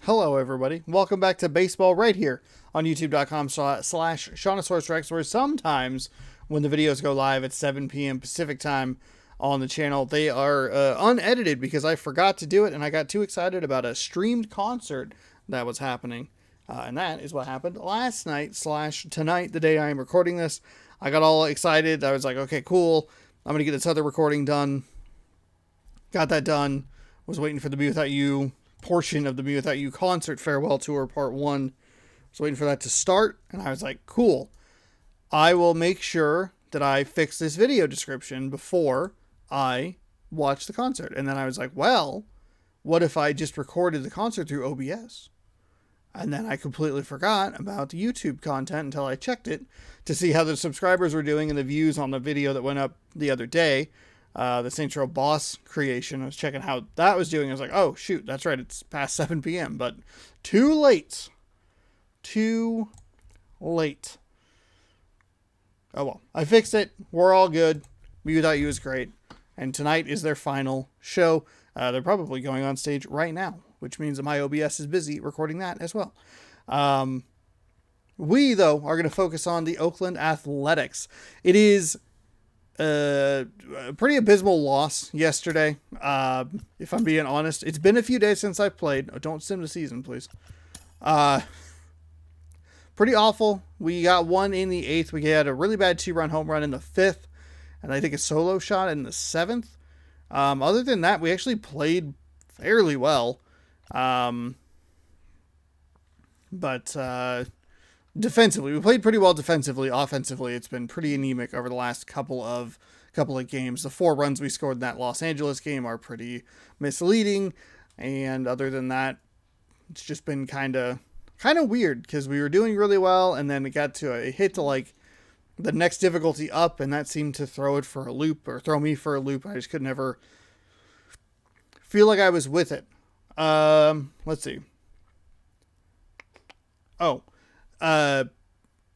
Hello, everybody. Welcome back to baseball right here on youtube.com/Shaunosaurus Rex, where sometimes when the videos go live at 7 p.m. Pacific time on the channel, they are unedited because I forgot to do it and I got too excited about a streamed concert that was happening. And that is what happened last night/tonight, the day I am recording this. I got all excited. I was like, okay, cool. I'm going to get this other recording done. Got that done. Was waiting for the Be Without You portion of the Be Without You concert farewell tour part 1. Was waiting for that to start, and I was like, cool. I will make sure that I fix this video description before I watch the concert. And then I was like, well, what if I just recorded the concert through OBS? And then I completely forgot about the YouTube content until I checked it to see how the subscribers were doing and the views on the video that went up the other day. The Saints Row Boss creation. I was checking how that was doing. I was like, oh, shoot, that's right. It's past 7 p.m. But too late. Too late. Oh, well. I fixed it. We're all good. Be Without You is great. And tonight is their final show. They're probably going on stage right now, which means that my OBS is busy recording that as well. We, though, are going to focus on the Oakland Athletics. It is a pretty abysmal loss yesterday. If I'm being honest, it's been a few days since I've played. Oh, don't sim the season, please. Pretty awful. We got one in the 8th. We had a really bad 2-run home run in the 5th, and I think a solo shot in the 7th. Other than that, we actually played fairly well. But defensively, we played pretty well defensively. Offensively, it's been pretty anemic over the last couple of games. The 4 runs we scored in that Los Angeles game are pretty misleading, and other than that, it's just been kind of weird because we were doing really well, and then it got to a hit to like the next difficulty up, and that seemed to throw it for a loop or throw me for a loop. I just could never feel like I was with it. Let's see. Oh. I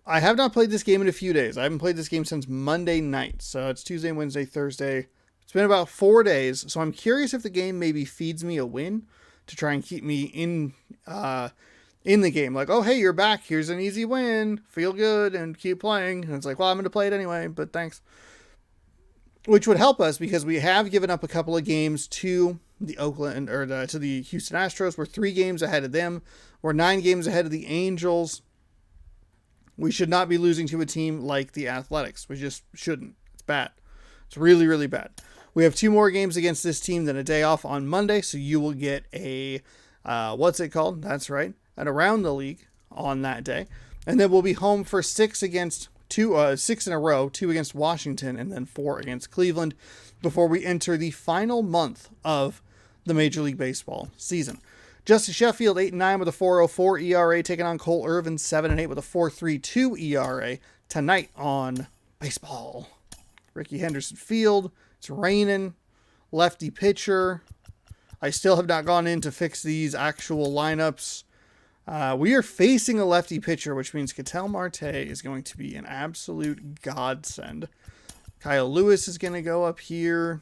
have not played this game in a few days. I haven't played this game since Monday night. So it's Tuesday, Wednesday, Thursday. It's been about 4 days. So I'm curious if the game maybe feeds me a win to try and keep me in the game. Like, oh, hey, you're back. Here's an easy win. Feel good and keep playing. And it's like, well, I'm going to play it anyway, but thanks. Which would help us because we have given up a couple of games to the Oakland or to the Houston Astros. We're 3 games ahead of them. We're 9 games ahead of the Angels. We should not be losing to a team like the Athletics. We just shouldn't. It's bad. It's really, really bad. We have 2 more games against this team than a day off on Monday, so you will get a, what's it called? That's right, an Around the League on that day. And then we'll be home for 6 in a row, 2 against Washington, and then 4 against Cleveland before we enter the final month of the Major League Baseball season. Justin Sheffield, 8-9 with a 4.04 ERA, taking on Cole Irvin, 7-8 with a 4.32 ERA tonight on baseball. Ricky Henderson Field. It's raining. Lefty pitcher. I still have not gone in to fix these actual lineups. We are facing a lefty pitcher, which means Ketel Marte is going to be an absolute godsend. Kyle Lewis is going to go up here.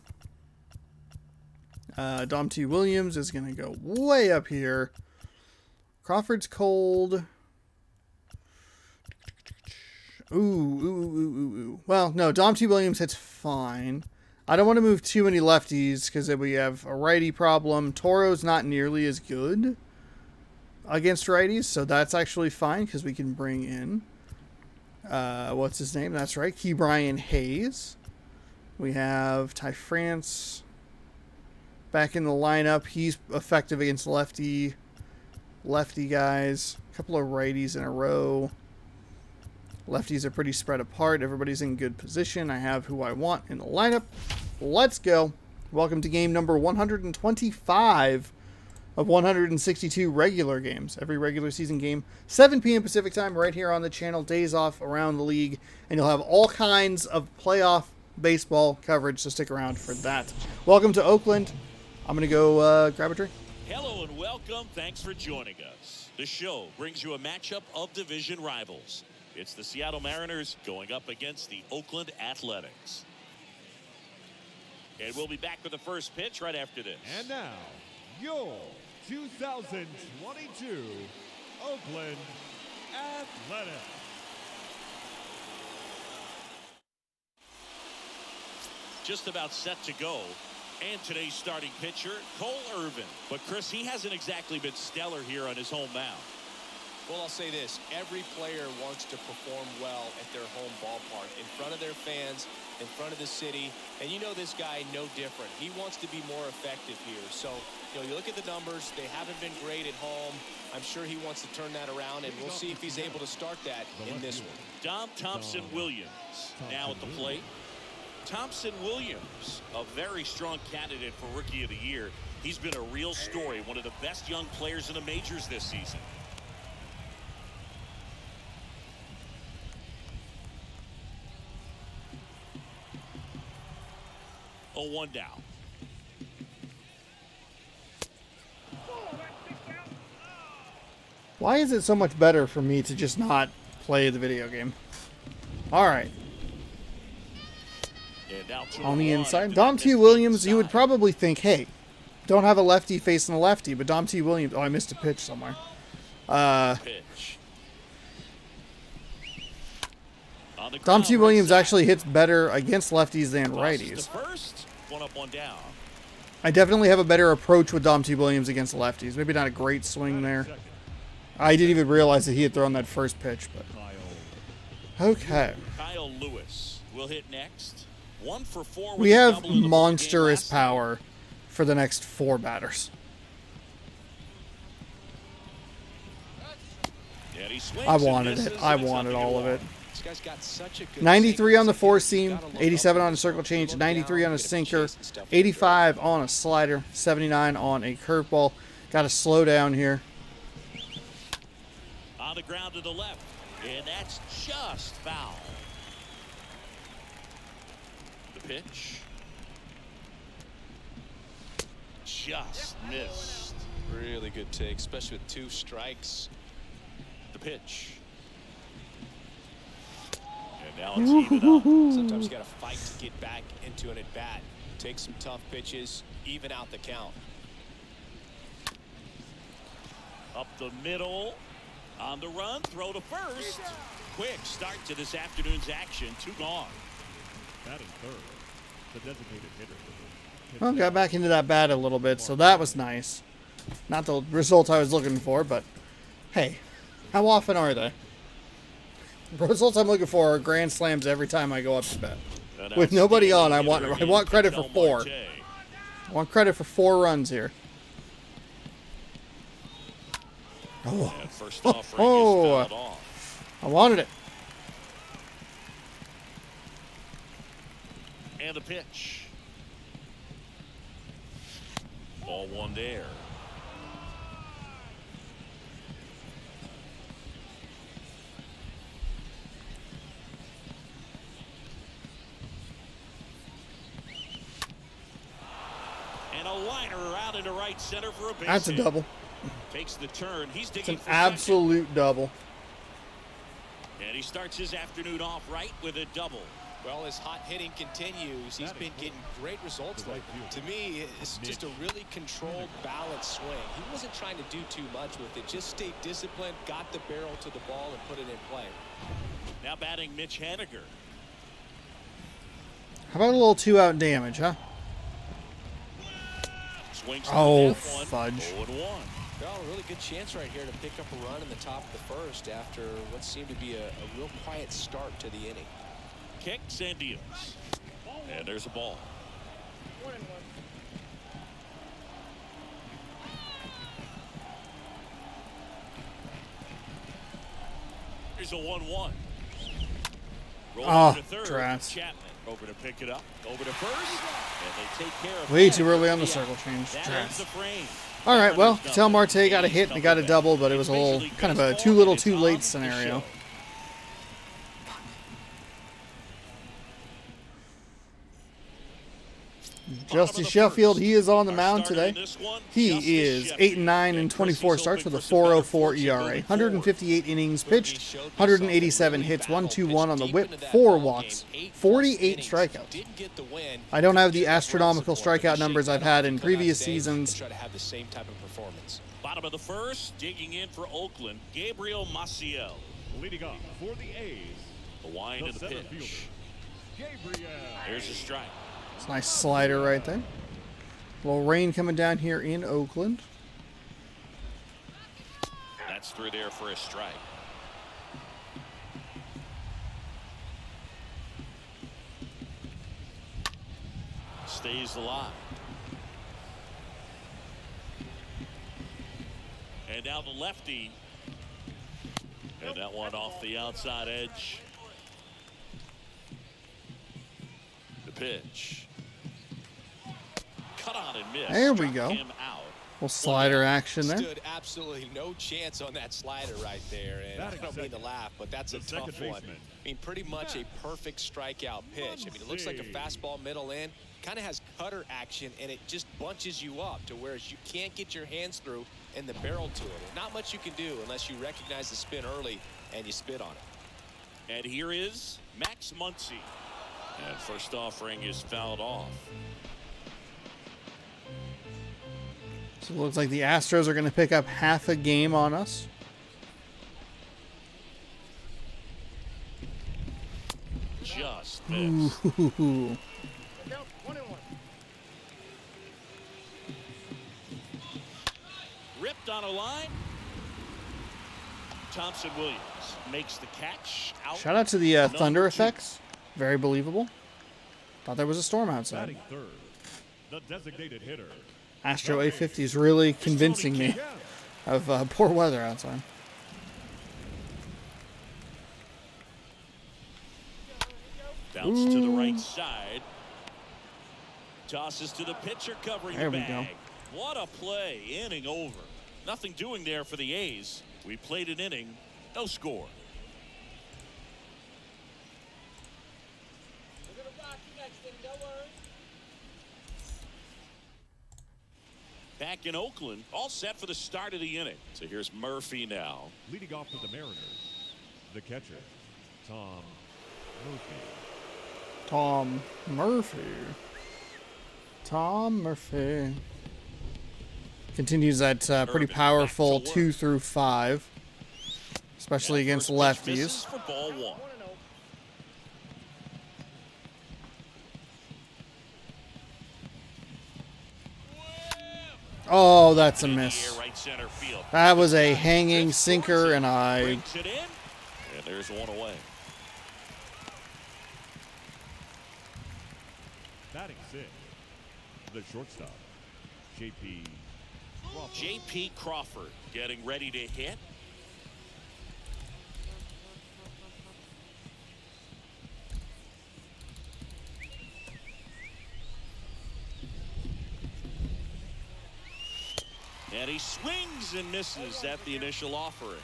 Dom T. Williams is going to go way up here. Crawford's cold. Ooh. Well, no, Dom T. Williams hits fine. I don't want to move too many lefties because then we have a righty problem. Toro's not nearly as good against righties, so that's actually fine because we can bring in, what's his name? That's right, Ke'Bryan Hayes. We have Ty France back in the lineup. He's effective against lefty guys. A couple of righties in a row. Lefties are pretty spread apart. Everybody's in good position. I have who I want in the lineup. Let's go. Welcome to game number 125 of 162 regular games. Every regular season game, 7 p.m. Pacific time, right here on the channel. Days off around the league. And you'll have all kinds of playoff baseball coverage, so stick around for that. Welcome to Oakland. I'm going to go grab a drink. Hello and welcome. Thanks for joining us. The show brings you a matchup of division rivals. It's the Seattle Mariners going up against the Oakland Athletics. And we'll be back with the first pitch right after this. And now, your 2022 Oakland Athletics. Just about set to go. And today's starting pitcher, Cole Irvin. But Chris, he hasn't exactly been stellar here on his home mound. Well, I'll say this. Every player wants to perform well at their home ballpark, in front of their fans, in front of the city. And you know this guy no different. He wants to be more effective here. So, you look at the numbers. They haven't been great at home. I'm sure he wants to turn that around, and we'll see if he's able to start that in this one. Dom Thompson-Williams now at the plate. Thompson-Williams, a very strong candidate for Rookie of the Year. He's been a real story, one of the best young players in the majors this season. Oh, 1 down. Why is it so much better for me to just not play the video game? All right. On the inside, Dom T. Williams, you would probably think, hey, don't have a lefty facing a lefty, but Dom T. Williams, oh, I missed a pitch somewhere. Pitch. Dom T. Williams actually hits better against lefties than righties. First, 1 up, 1 down. I definitely have a better approach with Dom T. Williams against lefties. Maybe not a great swing there. I didn't even realize that he had thrown that first pitch, but okay. Kyle Lewis will hit next. 1 for 4. We have monstrous power for the next 4 batters. I wanted it. I wanted all of it. 93 on the 4-seam, 87 on a circle change, 93 on a sinker, 85 on a slider, 79 on a curveball. Got to slow down here. On the ground to the left, and that's just foul. The pitch. Just missed. Really good take, especially with 2 strikes. The pitch. And now it's even up. Sometimes you got to fight to get back into an at-bat. Take some tough pitches, even out the count. Up the middle. On the run, throw to first. Quick start to this afternoon's action. 2 gone. Batting third, the designated hitter. Well, got back into that bat a little bit, so that was nice. Not the result I was looking for, but hey, how often are they? The results I'm looking for are grand slams every time I go up to bat. With nobody on, I want credit for 4. I want credit for 4 runs here. Oh, I wanted it. And the pitch. Ball 1 there. And a liner out into right center for a base That's a hit. Double. Takes the turn. He's It's digging an for absolute second. double. And he starts his afternoon off right with a double. Well, as hot hitting continues, he's been getting great results lately. To me, it's just a really controlled, balanced swing. He wasn't trying to do too much with it. Just stayed disciplined, got the barrel to the ball, and put it in play. Now batting Mitch Haniger. How about a little 2-out damage, huh? Swings Oh, to that one. fudge. 0-1. Well, a really good chance right here to pick up a run in the top of the first after what seemed to be a real quiet start to the inning. Kicks and deals. And there's a ball. 1-1. Here's a 1-1. Roll Oh, over to third. trash. Chapman over to pick it up. Over to first. And they take care of Way that. too early on the circle change. That Trash. ends the frame. All right, well, Ketel Marte got a hit and he got a double, but it was a little kind of a too little, too late scenario. Justy Sheffield, he is on the mound today. He is 8-9 in 24 starts with a 4.04 ERA, 158 innings pitched, 187 hits, 121 on the whip, 4 walks, 48 strikeouts. I don't have the astronomical strikeout numbers I've had in previous seasons. Bottom of the first, digging in for Oakland, Gabriel Maciel. Leading off for the A's. The wind of the pitch. There's a strike. It's a nice slider right there. A little rain coming down here in Oakland. That's through there for a strike. Stays alive. And now the lefty. And that one off the outside edge. The pitch. Cut on and miss. There we Struck go. him out. Little slider action there. Stood absolutely no chance on that slider right there. And I don't mean to laugh, but that's a tough one. I mean, pretty much a perfect strikeout pitch. I mean, it looks like a fastball middle in. Kind of has cutter action, and it just bunches you up to where you can't get your hands through and the barrel to it. And not much you can do unless you recognize the spin early and you spit on it. And here is Max Muncy. And first offering is fouled off. So it looks like the Astros are going to pick up half a game on us. Just missed. Ooh. Ripped on a line. Thompson Williams makes the catch. Out. Shout out to the thunder effects. Very believable. Thought there was a storm outside. Batting third, the designated hitter. Astro A50 is really convincing me of poor weather outside. Bounce to the right side. Tosses to the pitcher covering There the we go. bag. What a play. Inning over. Nothing doing there for the A's. We played an inning. No score. Back in Oakland, all set for the start of the inning. So here's Murphy now. Leading off for the Mariners, the catcher, Tom Murphy. Tom Murphy. Continues that pretty powerful 2 through 5, especially against lefties. For ball one. Oh, that's a miss. Right center field. That was a hanging sinker, and I... Brings it in, and there's one away. Batting sixth, the shortstop, J.P. Crawford. J.P. Crawford getting ready to hit. And he swings and misses at the initial offering.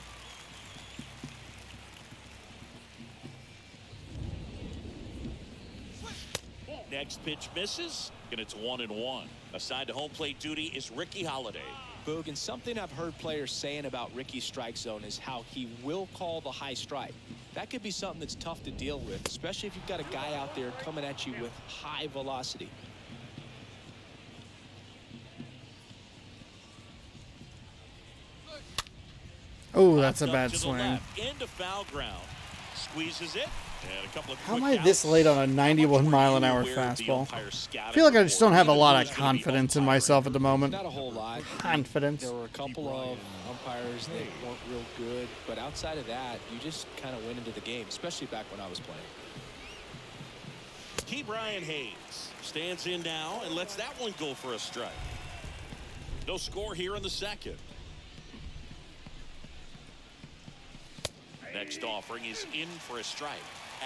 Next pitch misses, and it's 1-1. Assigned to home plate duty is Ricky Holiday. Boog, and something I've heard players saying about Ricky's strike zone is how he will call the high strike. That could be something that's tough to deal with, especially if you've got a guy out there coming at you with high velocity. Oh, that's a Popped up bad to the swing. left, into foul ground. Squeezes it. And a couple of How am quick I this outs. late on a 91 mile an hour Aware of the fastball? umpire's scouting I feel like I just don't have a report, lot even of who's gonna be confidence in umpiring. myself at the moment. Not a whole lot. Confidence. There were a couple of umpires that weren't real good, but outside of that, you just kind of went into the game, especially back when I was playing. Key Brian Hayes stands in now and lets that one go for a strike. No score here in the second. Next offering is in for a strike.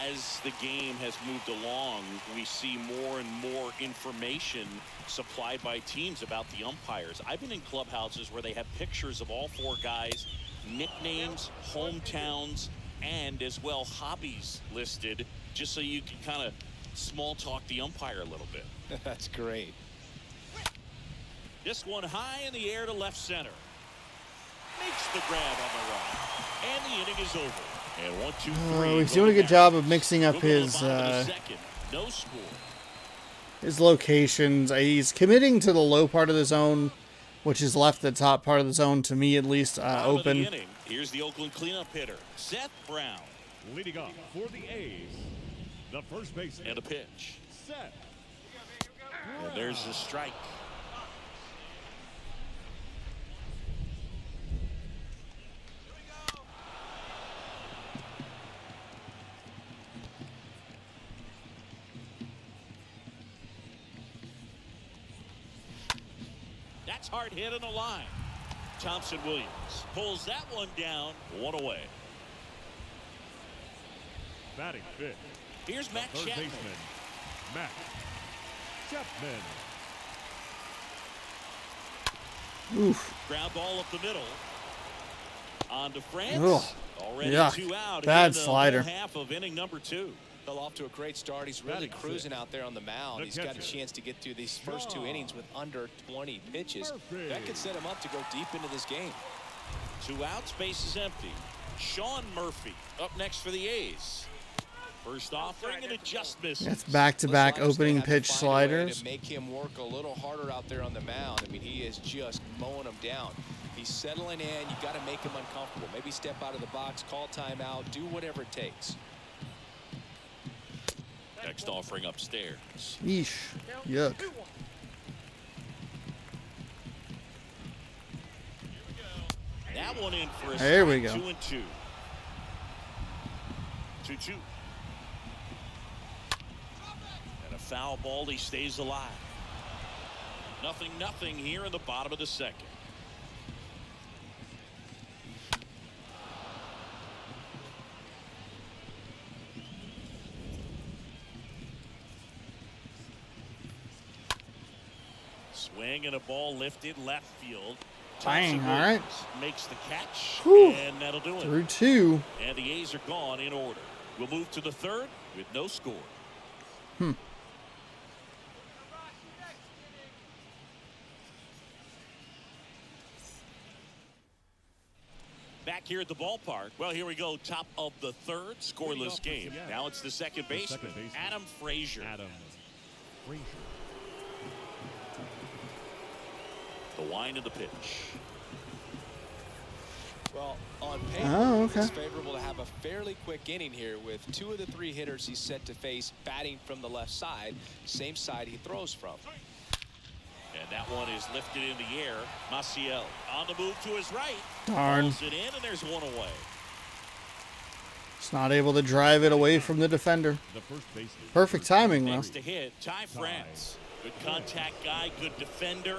As the game has moved along, we see more and more information supplied by teams about the umpires. I've been in clubhouses where they have pictures of all four guys, nicknames, hometowns, and as well hobbies listed, just so you can kind of small talk the umpire a little bit. That's great. This one high in the air to left center. Makes the grab on the run. And the inning is over. And 1, 2, 3. He's doing a good job of mixing up his No score. his locations. He's committing to the low part of the zone, which has left the top part of the zone, to me at least, open. Here's the Oakland cleanup hitter, Seth Brown. Leading off for the A's, the first baseman. And a pitch. Set. And there's the strike. That's hard hit on the line. Thompson Williams pulls that one down, 1 away. Batting fifth. Here's Matt Third Chapman. baseman, Matt Chapman. Oof. Ground ball up the middle. On to France. Ugh. Already Yuck. 2 out. Bad here in the slider. half of inning number 2. Well, off to a great start. He's really Batting cruising sixth. out there on the mound. The He's got a catcher. chance to get through these first 2 innings with under 20 pitches. Perfect. That could set him up to go deep into this game. 2 outs, base is empty. Sean Murphy up next for the A's. First offering and it just misses. That's back-to-back Those sliders, they opening have to pitch find a way sliders. to make him work a little harder out there on the mound. I mean, he is just mowing them down. He's settling in. You got to make him uncomfortable. Maybe step out of the box, call timeout, do whatever it takes. Next offering upstairs. Yeesh. Yuck. That one in for a There we strike. go. 2-2. 2-2. And a foul ball. He stays alive. 0-0 here in the bottom of the second. Swing and a ball lifted left field. Bang, Thompson all right. Williams makes the catch, Whew. and that'll do it. Through 2. And the A's are gone in order. We'll move to the third with no score. Back here at the ballpark. Well, here we go. Top of the third, scoreless game. Now it's the second baseman, Adam Frazier. Adam Frazier. The wind of the pitch. Well, on paper, Oh, okay. it's favorable to have a fairly quick inning here with 2 of the 3 hitters he's set to face batting from the left side, same side he throws from. And that one is lifted in the air. Maciel on the move to his right. Darn. Pulls it in, and there's 1 away. It's not able to drive it away from the defender. The first baseman. Perfect timing, though. Next to hit, Ty France. Good contact guy, good defender.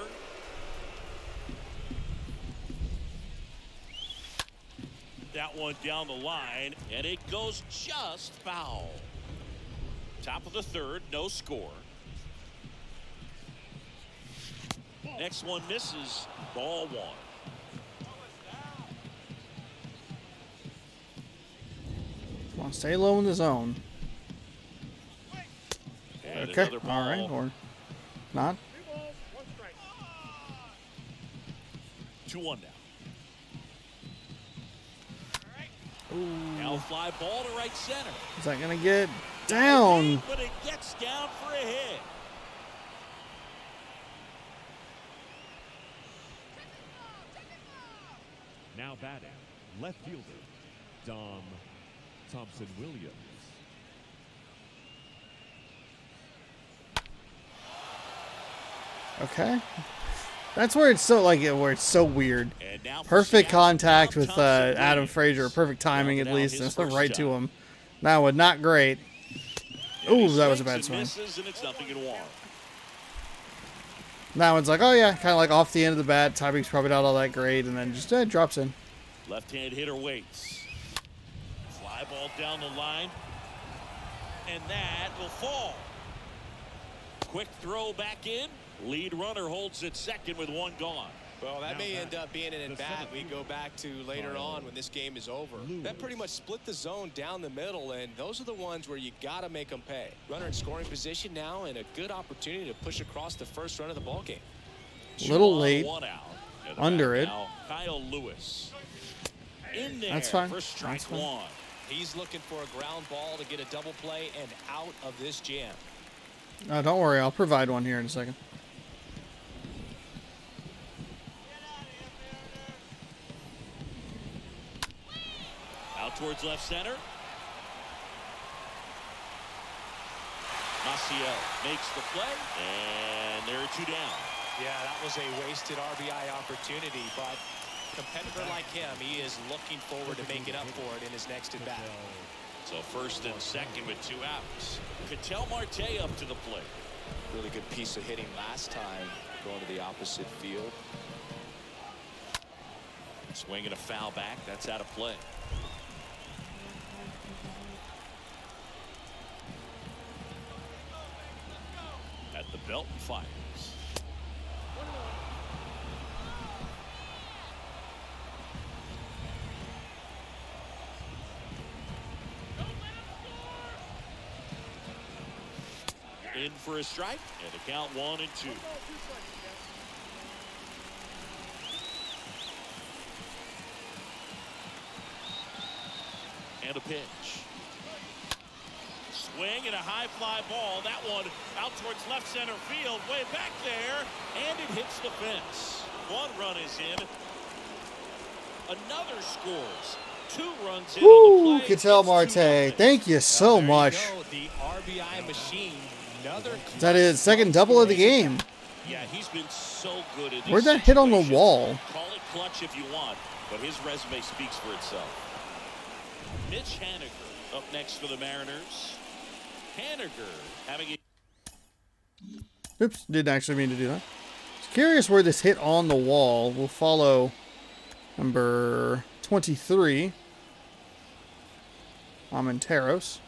That one down the line, and it goes just foul. Top of the third, no score. Next one misses, ball 1. Come on, stay low in the zone. And Okay, another all right, ball. or not. 2-1 now. Now fly ball to right center. Is that gonna get down? But it gets down for a hit. Now batting, left fielder, Dom Thompson Williams. Okay. That's where it's so where it's so weird. And now for Perfect Seattle, contact Dom with Thompson Adam Williams. Frazier. Perfect timing at Rounded out least. his And first right to job. him. That one not great. And he Ooh, that was a swings bad and swing. misses, and it's 0-1. That one's like, oh yeah, kind of like off the end of the bat. Timing's probably not all that great, and then just drops in. Left-hand hitter waits. Fly ball down the line. And that will fall. Quick throw back in. Lead runner holds at second with 1 gone. Well, that Now may back. end up being an The at-bat seventh we go back to later by on when this game is over. Lewis. That pretty much split the zone down the middle, and those are the ones where you got to make them pay. Runner in scoring position now and a good opportunity to push across the first run of the ball game. A little 2 on, late. 1 out. And the Under batter it. now, Kyle Lewis. In there That's fine. for strike That's fine. 1. He's looking for a ground ball to get a double play and out of this jam. Don't worry, I'll provide one here in a second. Out towards left center. Maciel makes the play, and there are 2 down. Yeah, that was a wasted RBI opportunity, but a competitor like him, he is looking forward to making up for it in his next at bat. So first and second with 2 outs. Ketel Marte up to the plate. Really good piece of hitting last time, going to the opposite field. Swinging a foul back. That's out of play. At the belt and fires. In for a strike, and the count 1-2. And a pitch. Swing and a high fly ball. That one out towards left center field, way back there, and it hits the fence. 1 run is in. Another scores. 2 runs in Woo, on the play. Ketel It's Marte. 2-0. Thank you so much. The RBI machine. Another That is second double of the game. Yeah, he's been so good at these Where'd that hit on the situations. wall? Call it clutch if you want, but his resume speaks for itself. Mitch Haniger up next for the Mariners. Haniger having a Oops, didn't actually mean to do that. Curious where this hit on the wall will follow number 23, Armenteros,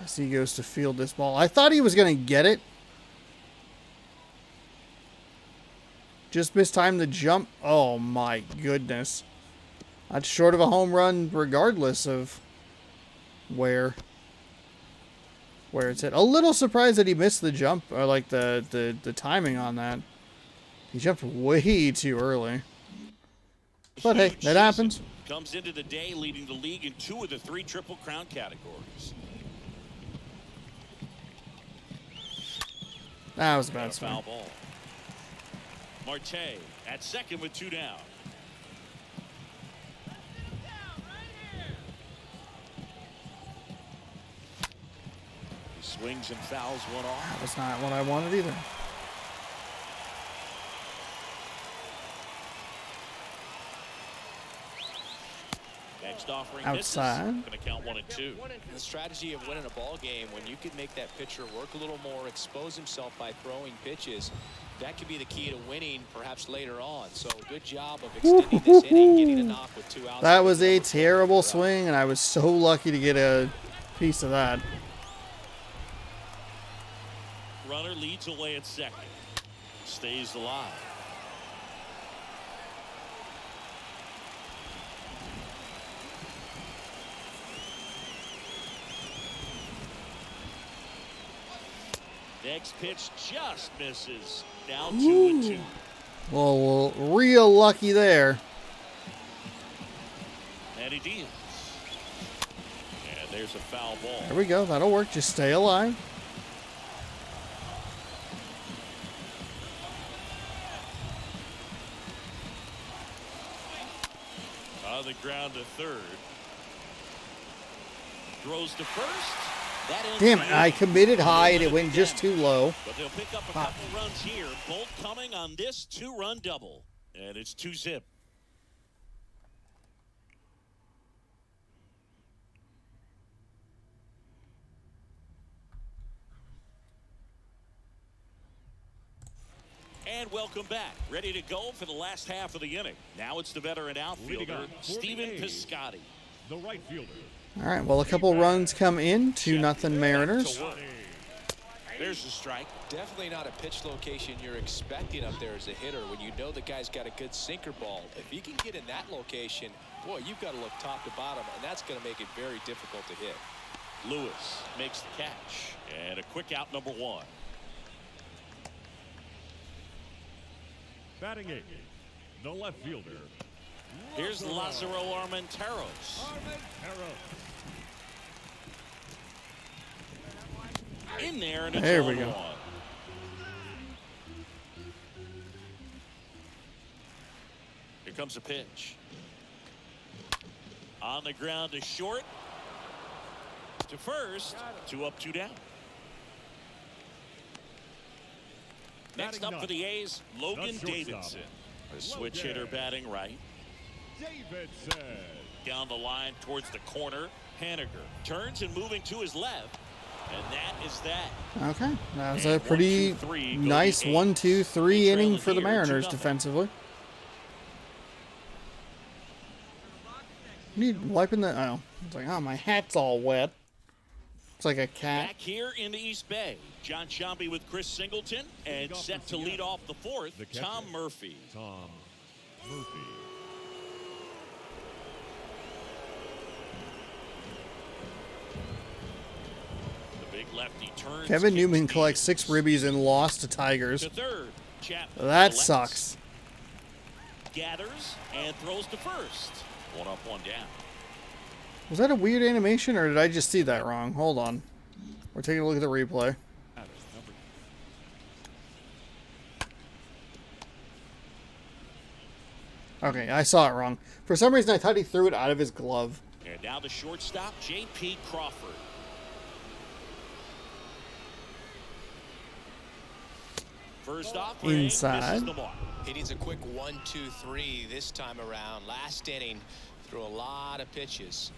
as he goes to field this ball. I thought he was going to get it. Just mistimed the jump. Oh my goodness. That's short of a home run regardless of where it's hit. A little surprised that he missed the jump, or like the timing on that. He jumped way too early. But hey, that happens. comes into the day leading the league in 2 of the 3 Triple Crown categories. That was a bad And a foul swing. ball. Marte at second with 2 down. He swings and fouls one off. That was not what I wanted either. Next offering Outside. misses. Going to count 1 and 2. The strategy of winning a ball game, when you can make that pitcher work a little more, expose himself by throwing pitches, that could be the key to winning perhaps later on. So good job of extending this inning, getting a knock with 2 outs. That was a terrible swing, and I was so lucky to get a piece of that. Runner leads away at second. Stays alive. Next pitch just misses. Now 2 and 2. Well, real lucky there. And he deals. And there's a foul ball. There we go. That'll work. Just stay alive. On the ground to third. Throws to first. That ends Damn the it. I inning. committed high, and They'll it win went just again. too low. But they'll pick up a couple runs here. Both coming on this 2-run double. And it's 2-zip. And welcome back. Ready to go for the last half of the inning. Now it's the veteran outfielder, Leading off for the Steven A's. Piscotty. The right fielder. All right. Well, a couple runs come in. 2-0 Mariners. To work. There's the strike. Definitely not a pitch location you're expecting up there as a hitter when you know the guy's got a good sinker ball. If he can get in that location, boy, you've got to look top to bottom, and that's going to make it very difficult to hit. Lewis makes the catch. And a quick out, number 1. Batting 8th, the left fielder. Here's Lázaro Armenteros. In there, and it's There all we go. one. Here comes a pitch. On the ground to short. To first. 2 up, 2 down. Next up for the A's, Logan Davidson. A switch hitter batting right. Davidson. Down the line towards the corner. Haniger turns and moving to his left. And that is that. Okay, that was And a pretty 1, 2, 3 go nice the A's. 1, 2, 3 They inning trail for the here, Mariners 2-0. defensively. You need wiping the. Oh, it's like, oh, my hat's all wet. It's like a cat. Back here in the East Bay, John Sciambi with Chris Singleton, and set to lead off the fourth, The catcher, Tom Murphy. Tom Murphy. The big lefty turns. Kevin kicks Newman deep. collects 6 ribbies and lost to Tigers. To third. Chapman That collects, sucks. Gathers and throws to first. 1 up, 1 down. Was that a weird animation, or did I just see that wrong? Hold on. We're taking a look at the replay. Okay, I saw it wrong. For some reason, I thought he threw it out of his glove. And now the shortstop, J.P. Crawford. First off, Ray Inside. misses the mark. He needs a quick 1, 2, 3 this time around. Last inning, threw a lot of pitches.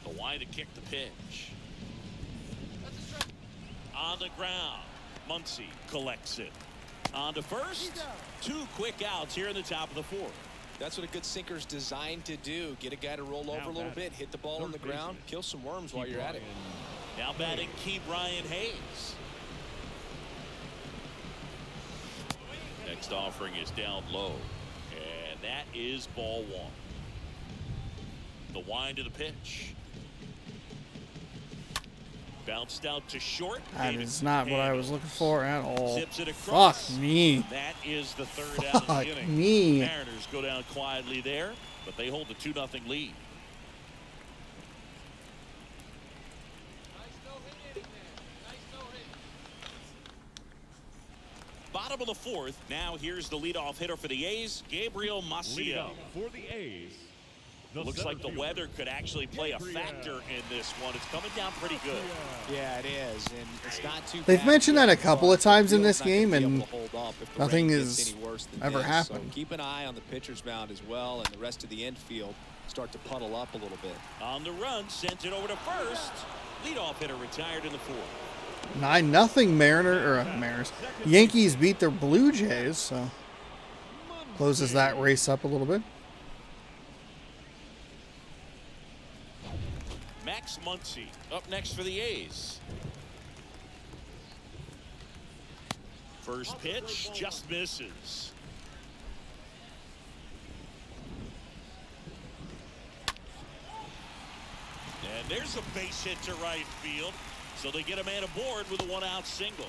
The wide to kick the pitch. On the ground, Muncy collects it. On to first. 2 quick outs here in the top of the 4th. That's what a good sinker's designed to do. Get a guy to roll over a little bit, hit the ball on the ground, kill some worms while you're at it. Now batting Key Brian Hayes. Next offering is down low. And that is ball 1. The wind of the pitch. Bounced out to short. That is not what I was looking for at all. Zips it across. Fuck me. That is the 3rd out of the Fuck inning. me. Mariners go down quietly there, but they hold the 2-0 lead. Bottom of the 4th. Now here's the leadoff hitter for the A's, Gabriel Leading Maciel. up for the A's. Looks like the weather could actually play a factor in this one. It's coming down pretty good. Yeah, it is, and it's not too They've bad. mentioned that a couple of times in this Field's not game, gonna be and able to hold up if the nothing rain has gets any worse than ever this. happened. So keep an eye on the pitcher's mound as well, and the rest of the infield start to puddle up a little bit. On the run, sent it over to first. Leadoff hitter retired in the 4th. 9-0 Mariners. Yankees beat their Blue Jays, so closes that race up a little bit. Max Muncy up next for the A's. First pitch just misses. And there's a base hit to right field. So they get a man aboard with a 1-out single.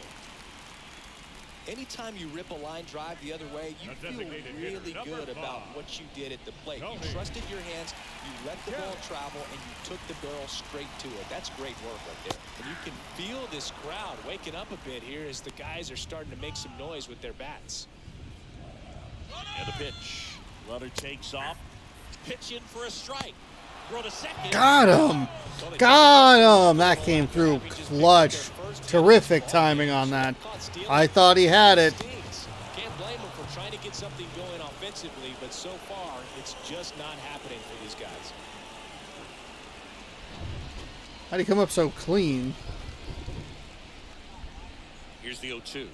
Anytime you rip a line drive the other way, you feel really good about what you did at the plate. You trusted your hands, you let the ball travel, and you took the barrel straight to it. That's great work right there. And you can feel this crowd waking up a bit here as the guys are starting to make some noise with their bats. And the pitch. Runner takes off. Pitch in for a strike. Throw to second. Got him. Got him. That came through clutch. Terrific timing on that. I thought he had it. Can't blame him for trying to get something going offensively, but so far it's just not happening for these guys. How'd he come up so clean? Here's the 0-2.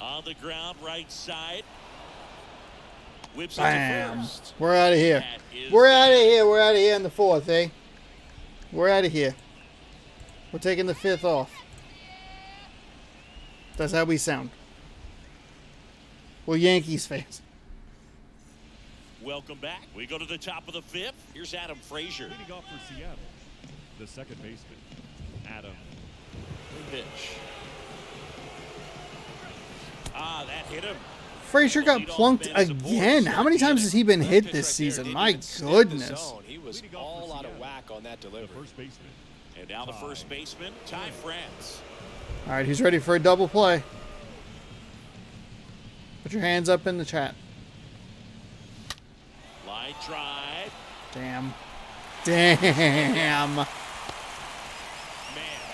On the ground, right side. Whips it to Bam. first. We're out of here. That is We're out of here. We're out of here in the 4th, eh? We're out of here. We're taking the 5th off. That's how we sound. Well, Yankees fans. Welcome back. We go to the top of the 5th. Here's Adam Frazier. Leading off for Seattle, the second baseman, Adam. Pitch. that hit him. Frazier got plunked again. How many times has he been hit this season? My goodness. He was all out of whack on that The delivery. first baseman. And now the first baseman, Ty France. All right, he's ready for a double play. Put your hands up in the chat. Line drive. Damn. Damn. Man,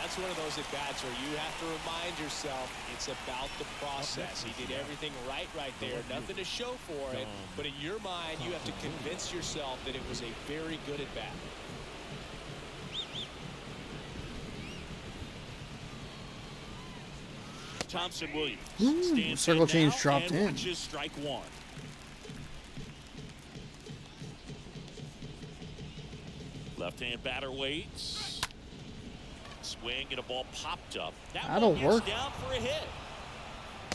that's one of those at-bats where you have to remind yourself it's about the process. He did everything right there. Nothing to show for it. But in your mind, you have to convince yourself that it was a very good at-bat. Thompson Williams. stands Circle in change now dropped and in. watches strike one. Left-hand batter waits. Swing and a ball popped up. That That'll ball gets work. down for a hit.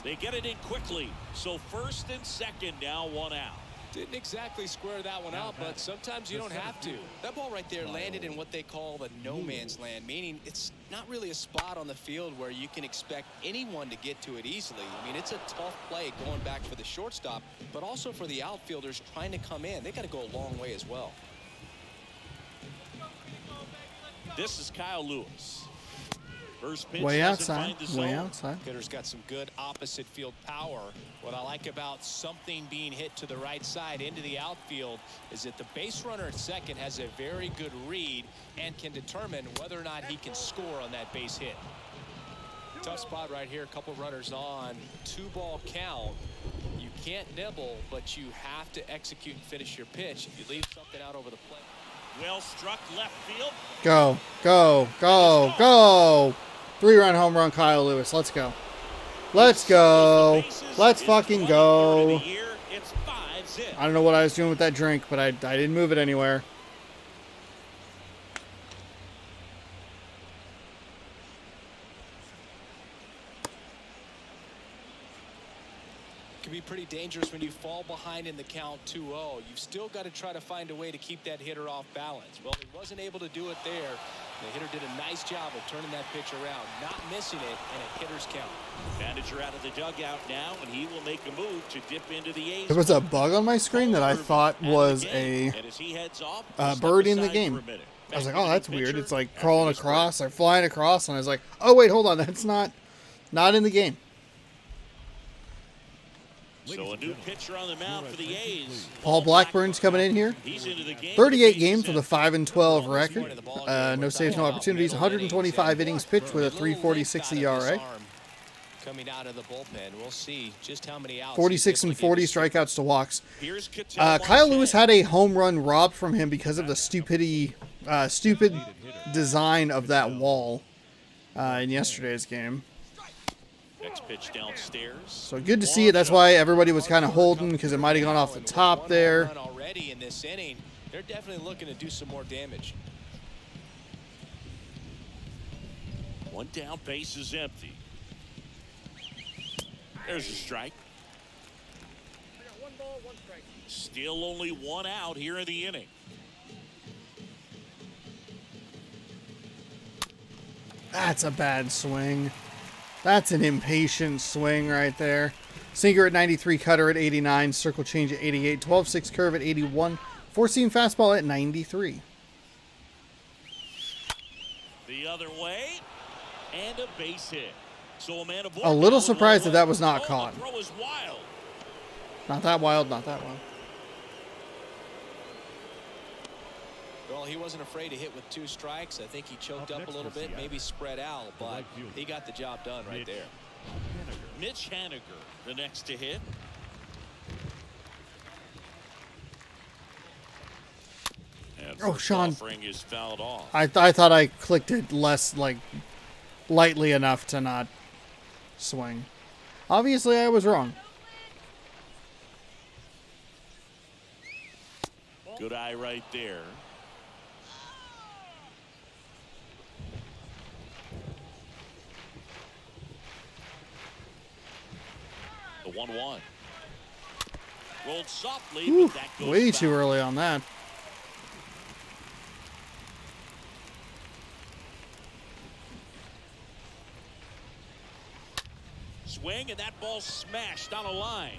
They get it in quickly. So first and second now, one out. Didn't exactly square that one out, but sometimes you don't have to. That ball right there landed in what they call the no man's land, meaning it's not really a spot on the field where you can expect anyone to get to it easily. I mean, it's a tough play going back for the shortstop, but also for the outfielders trying to come in. They got to go a long way as well. This is Kyle Lewis. First pitch Way doesn't outside. find the Way zone. outside. Hitter's got some good opposite field power. What I like about something being hit to the right side into the outfield is that the base runner at second has a very good read and can determine whether or not he can score on that base hit. Tough spot right here. A couple runners on. 2-ball count. You can't nibble, but you have to execute and finish your pitch. If you leave something out over the plate. Well struck left field. Go, go, go, go. 3-run home run, Kyle Lewis. Let's go. Let's go. Let's fucking go. I don't know what I was doing with that drink, but I didn't move it anywhere. Can be pretty dangerous when you fall behind in the count 2-0. You've still got to try to find a way to keep that hitter off balance. Well, he wasn't able to do it there. The hitter did a nice job of turning that pitch around, not missing it, and a hitter's count. Manager out of the dugout now, and he will make a move to dip into the A's. There was a bug on my screen that I thought was a bird in the game. I was like, oh, that's weird. It's like crawling across or flying across. And I was like, oh, wait, hold on. That's not in the game. So a new pitcher on the mound for the A's. Paul Blackburn's coming in here. He's into the game. 38 games with a 5-12 record. No saves, no opportunities. 125 innings pitched with a 3.46 ERA. Coming out of the bullpen, we'll see just how many outs. 46 and 40 strikeouts to walks. Here's Cattell Kyle Lewis Marquez. had a home run robbed from him because of the stupid design of that wall in yesterday's game. Next pitch downstairs. So good to see it. That's why everybody was kind of holding because it might have gone off the top there. Already in this inning, they're definitely looking to do some more damage. One down, base is empty. There's a strike. Still only one out here in the inning. That's a bad swing. That's an impatient swing right there. Sinker at 93, cutter at 89, circle change at 88, 12-6 curve at 81, 4-seam fastball at 93. The other way, and a base hit. So a man aboard. A little surprised that was not caught. The throw is wild. Not that wild, not that wild. Well, he wasn't afraid to hit with 2 strikes. I think he choked up a little bit, maybe spread out, but he got the job done right there. Mitch Haniger, the next to hit. And Oh, Sean. offering is fouled off. I thought I clicked it less, lightly enough to not swing. Obviously, I was wrong. Good eye right there. The 1-1. Rolled softly, Whew, but that goes way foul. too early on that. Swing, and that ball smashed on a line.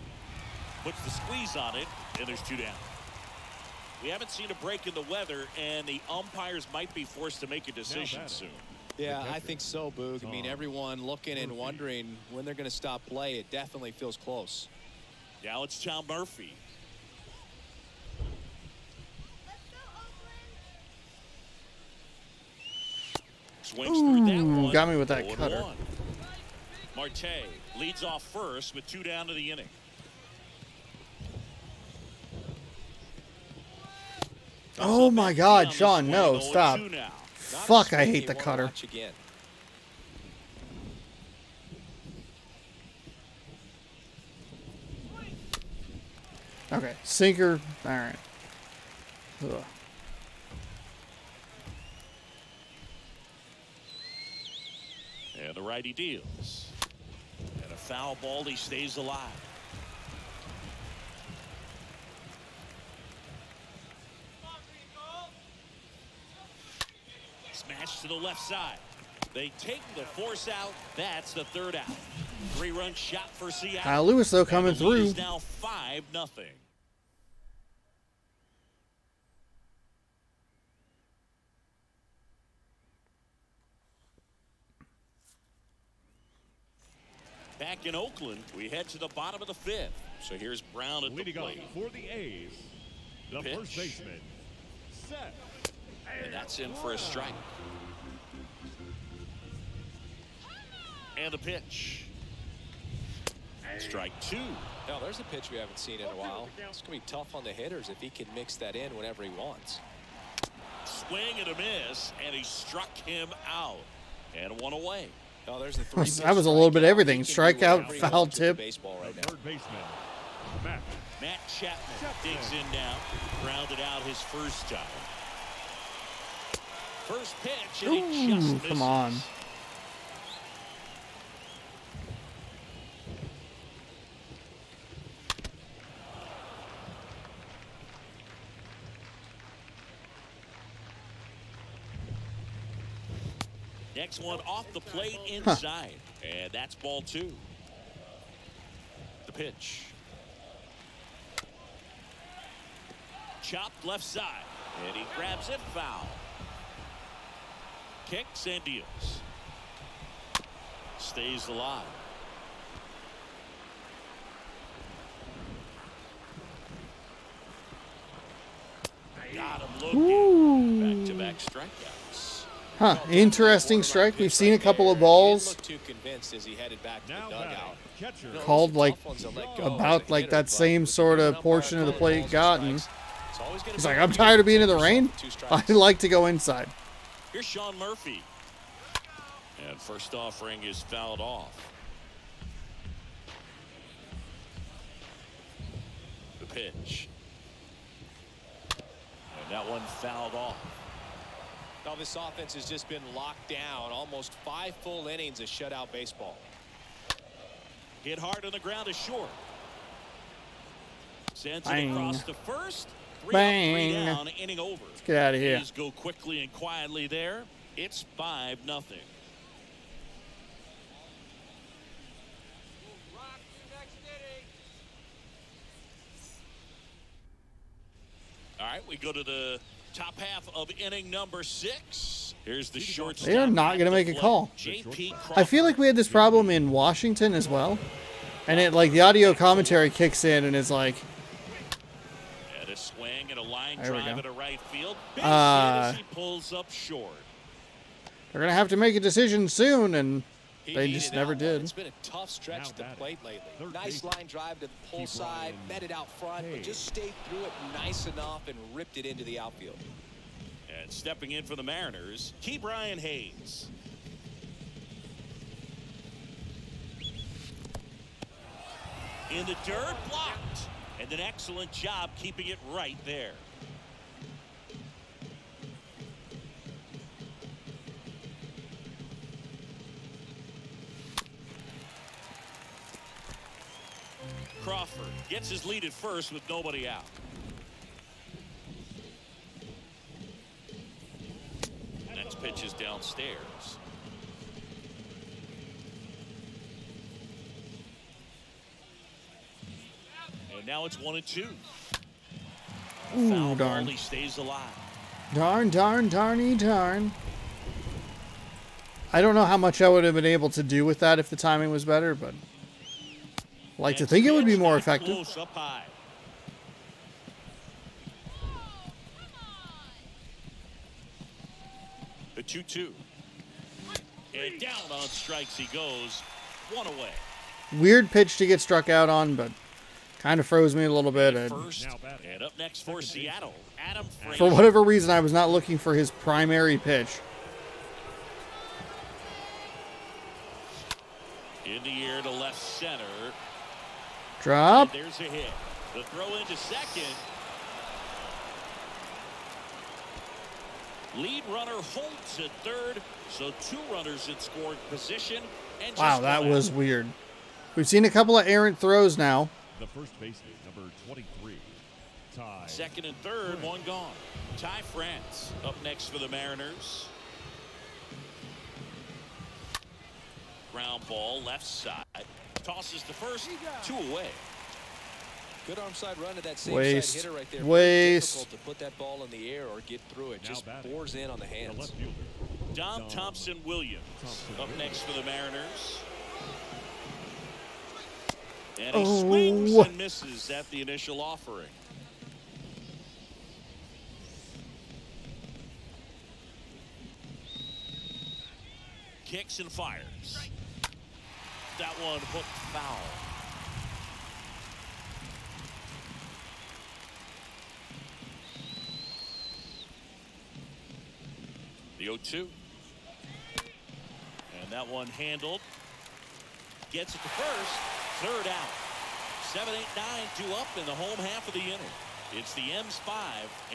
Puts the squeeze on it, and there's 2 down. We haven't seen a break in the weather, and the umpires might be forced to make a decision soon. Yeah, I think so, Boog. I mean, everyone looking and wondering when they're going to stop play. It definitely feels close. Now it's Tom Murphy. Swings through that one. Got me with that cutter. Marte leads off first with 2 down to the inning. Oh my God, Sean, no, stop. Fuck, I hate the cutter. Okay, sinker. All right. Ugh. And the righty deals. And a foul ball, he stays alive. Smash to the left side. They take the force out. That's the 3rd out. 3-run shot for Seattle. Kyle Lewis, though, coming and the lead through. is now 5-0. Back in Oakland, we head to the bottom of the 5th. So here's Brown at the Leading off plate. for the A's, the Pitch. first baseman, Seth. And that's in for a strike. And the pitch. Strike 2. Now, there's a pitch we haven't seen in a while. It's going to be tough on the hitters if he can mix that in whenever he wants. Swing and a miss, and he struck him out. And 1 away. Oh, there's the 3 That was a little bit of everything. Strikeout, foul tip. Baseball right now. Third baseman, Matt Chapman digs in now. Grounded out his first time. First pitch, and he just misses. Come on. Next one off the plate inside. And that's ball 2. The pitch. Chopped left side. And he grabs it foul. Kicks and deals. Stays alive. Got him looking. Back-to-back strikeouts. Huh, interesting strike. We've seen a couple of balls He didn't look too convinced as he headed back to the now dugout. batting, catcher, called like about like that same sort of portion of the plate gotten. He's like, I'm tired of being in the rain. I like to go inside. Here's Sean Murphy. And first offering is fouled off. The pitch. And that one fouled off. Now this offense has just been locked down. Almost 5 full innings of shutout baseball. Hit hard on the ground is short. Sends Bang. it across to first. 3 Bang. up, 3 down, inning over. Let's get out of here. A's go quickly and quietly there. It's 5-0. All right, we go to the top half of inning number 6. Here's the shortstop. They are not going to make a call. JP I feel like we had this problem in Washington as well. And it like the audio commentary kicks in and is like, and a swing and a line There we drive go. at a right field. Base hit as he pulls up short. they're going to have to make a decision soon, and He they needed just that never one. did. It's been a tough stretch to the plate lately. Third Nice baseman. line drive to the pull Keep side, Ryan met it out front, but just stayed through it nice enough and ripped it into the outfield. And stepping in for the Mariners, Key Brian Hayes. In the dirt, blocked. And an excellent job keeping it right there. Crawford gets his lead at first with nobody out. Next pitch is downstairs. And now it's 1-2. Ooh, Foul darn. ball, he stays alive. Darn, darn, darny, darn. I don't know how much I would have been able to do with that if the timing was better, but I like to think it would be more effective. Close up high. The 2-2. And down on strikes he goes. One away. Weird pitch to get struck out on, but kind of froze me a little bit. And First, and up next for Seattle, Adam Frazier. for whatever reason, I was not looking for his primary pitch. In the air to left center. Drop. And there's a hit. The throw into second. Lead runner holds at third, so 2 runners in scoring position. And Wow, just that one was out. weird. We've seen a couple of errant throws now. The first baseman, number 23, Ty. Second and third, one gone. Ty France up next for the Mariners. Ground ball, left side. Tosses to first, 2 away. Good arm side run to that same Waste. side hitter right there. Waste. Difficult to put that ball in the air or get through it. Now Just batting, bores in on the the hands. left fielder, Dom Thompson Williams up next for the Mariners. And he swings and misses at the initial offering. Kicks and fires. That one hooked foul. The 0-2. And that one handled. Gets it to first. Third out. 7, 8, 9 due up in the home half of the inning. It's the M's 5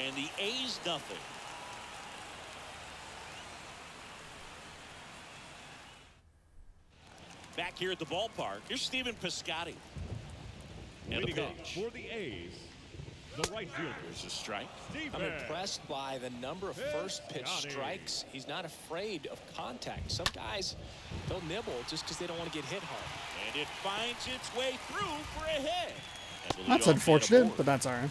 and the A's nothing. Back here at the ballpark, here's Stephen Piscotty. And the leading up pitch. for the A's, the right fielder, There's a strike. I'm impressed by the number of first pitch strikes. He's not afraid of contact. Some guys, they'll nibble just because they don't want to get hit hard. And it finds its way through for a hit. And the That's leadoff man unfortunate, aboard. but that's all right.